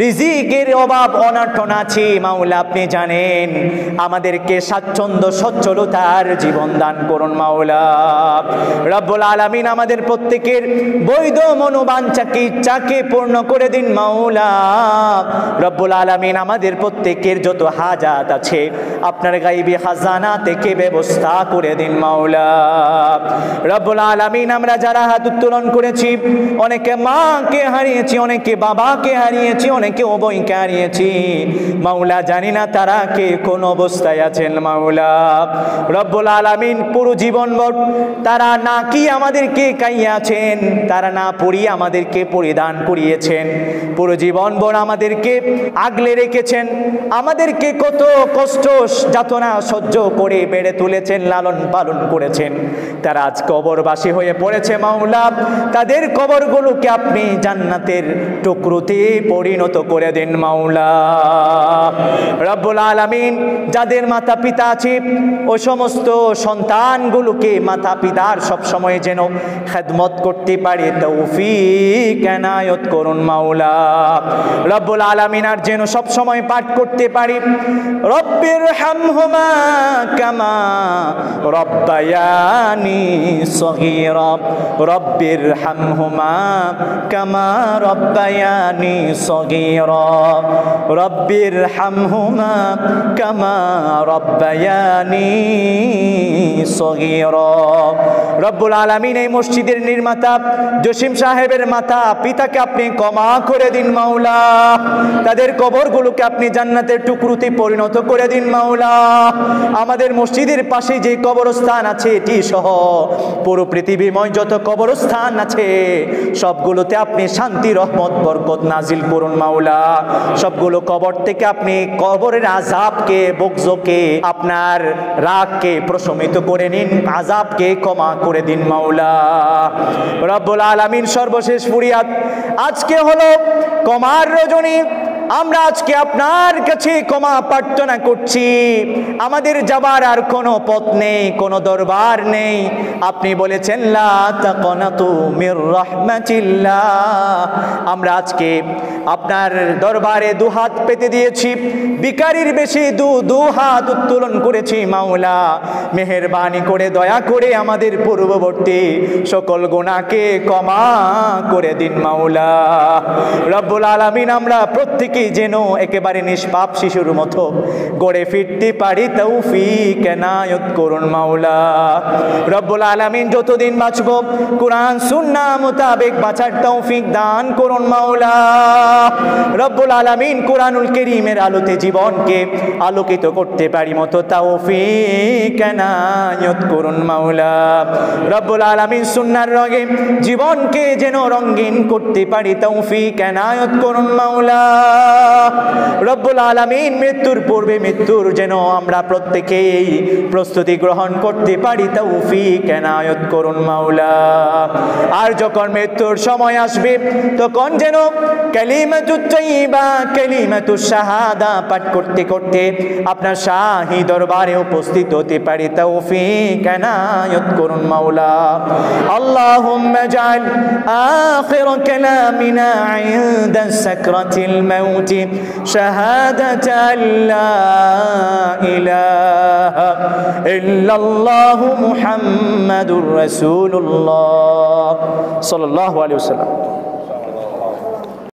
রিজিকের অভাব অনটন আছি মাওলা, আপনি জানেন। আমাদেরকে স্বাচ্ছন্দ্য সচ্ছলতার জীবন দান করুন মাওলা রব্বুল আলামিন। আমাদের প্রত্যেকের বৈধ মনোবাঞ্ছাকে ইচ্ছাকে পূর্ণ করে দিন মাওলা রব্বুল আলামিন। আমাদের প্রত্যেকের যত হাজাত আছে আপনার গায়বী খাজানা থেকে ব্যবস্থা করে দিন মাওলা রব্বুল আলামিন। আমরা যারা হাত উত্তোলন করেছি, অনেকে মাকে হারিয়েছি, অনেকে বাবাকে হারিয়েছি, অনেকে উভয়কে হারিয়েছি মাওলা, জানি না তারা কে কোন অবস্থায় আছেন মাওলা রব্বুল আলামিন। পুরো জীবনভর তারা না কি আমাদেরকে খাইয়াছেন, তারা না পড়িয়ে আমাদেরকে পরিধান করিয়েছেন, পুরো জীবনভর আমাদেরকে আগলে রেখেছেন, আমাদেরকে কত কষ্ট যাতনা সহ্য করে বেড়ে তুলেছেন, লালন পালন করেছেন। তারা আজ কবরবাসী হয়ে পড়েছে মাওলা, তাদের কবরগুলোকে আপনি জান্নাতের টুকরোতে পরিণত করে দিন মাওলা রব্বুল আলামিন। যাদের মাতা পিতা আছে ওই সমস্ত সন্তানগুলোকে মাতা পিতার সবসময় যেন খেদমত করতে পারে তৌফিক এনায়ত করুন মাওলা রব্বুল আলামিন। আর যেন সবসময় পাঠ করতে পারি রব্বির হামহুমা কামা রব্বায়ানি সগীরা, রব্বির হামহুমা কামা রব্বায়ানি সগীরা, রব্বির হামহুমা কামা রব্বায়ানি সগীরা। রব্বুল আলামিন, এই মসজিদের নির্মাতা জসিম সাহেবের মাতা পিতাকে আপনি ক্ষমা করে দিন মাওলা, তাদের কবরগুলোকে আপনি জান্নাতের টুকরোতে পরিণত করে দিন মাওলা। আমাদের মসজিদ মসজিদের পাশে যে কবরস্থান আছে এটি সহ পুরো পৃথিবীময় যত কবরস্থান আছে সবগুলোতে আপনি শান্তি রহমত বরকত নাজিল করুন মাওলা। সবগুলো কবর থেকে আপনি কবরের আযাবকে বগজকে আপনার রাগকে প্রশমিত করে নিন, আযাবকে ক্ষমা করে দিন মাওলা রব্বুল আলামিন। সর্বশেষ ফরিয়াদ, আজকে হলো ক্ষমার রজনী, আমরা আজকে আপনার কাছে ক্ষমা প্রার্থনা করছি। আমাদের যাবার আর কোনো পথ নেই, কোনো দরবার নেই। আপনি বলেছেন লা তাকনাতু মির রাহমাতিল্লাহ। আমরা আজকে আপনার দরবারে দুহাত পেতে দিয়েছি, ভিখারির বেশি দু হাত উত্তোলন করেছি মাওলা। মেহেরবানি করে দয়া করে আমাদের পূর্ববর্তী সকল গুনাহকে ক্ষমা করে দিন মাওলা রব্বুল আলামিন। আমরা প্রত্যেক যেন একেবারে নিষ্পাপ শিশুর মতো গড়ে ফিরতে পারি তৌফিক এনায়েত করুন মাওলা রব্বুল আলামিন। যতদিন বাঁচব কুরআন সুন্নাহ মোতাবেক বাঁচার তৌফিক দান করুন মাওলা রব্বুল আলামিন। কুরআনুল কারীমের আলোতে জীবনকে আলোকিত করতে পারি মতো তৌফিক এনায়েত করুন মাওলা রব্বুল আলামিন। সুন্নাহর রঙে জীবনকে যেন রঙিন করতে পারি তৌফিক এনায়েত করুন মাওলা রব্বুল আলামিন। মৃত্যুর পূর্বে মৃত্যুর যেন আমরা প্রত্যেকেই প্রস্তুতি গ্রহণ করতে পারি তৌফিক এনায়েত করুন মাওলা। আর যখন মৃত্যুর সময় আসবে তখন যেন কালিমাতুত তাইয়্যিবা কালিমাতুশ শাহাদা পাঠ করতে করতে আপনার শাহী দরবারে উপস্থিত হতে পারি তৌফিক এনায়েত করুন মাওলা। আল্লাহুম্মা জাআল আখির কালামিনা ইনদা সাকরাতিল الموت شهادة لا إله إلا الله محمد رسول الله صلى الله عليه وسلم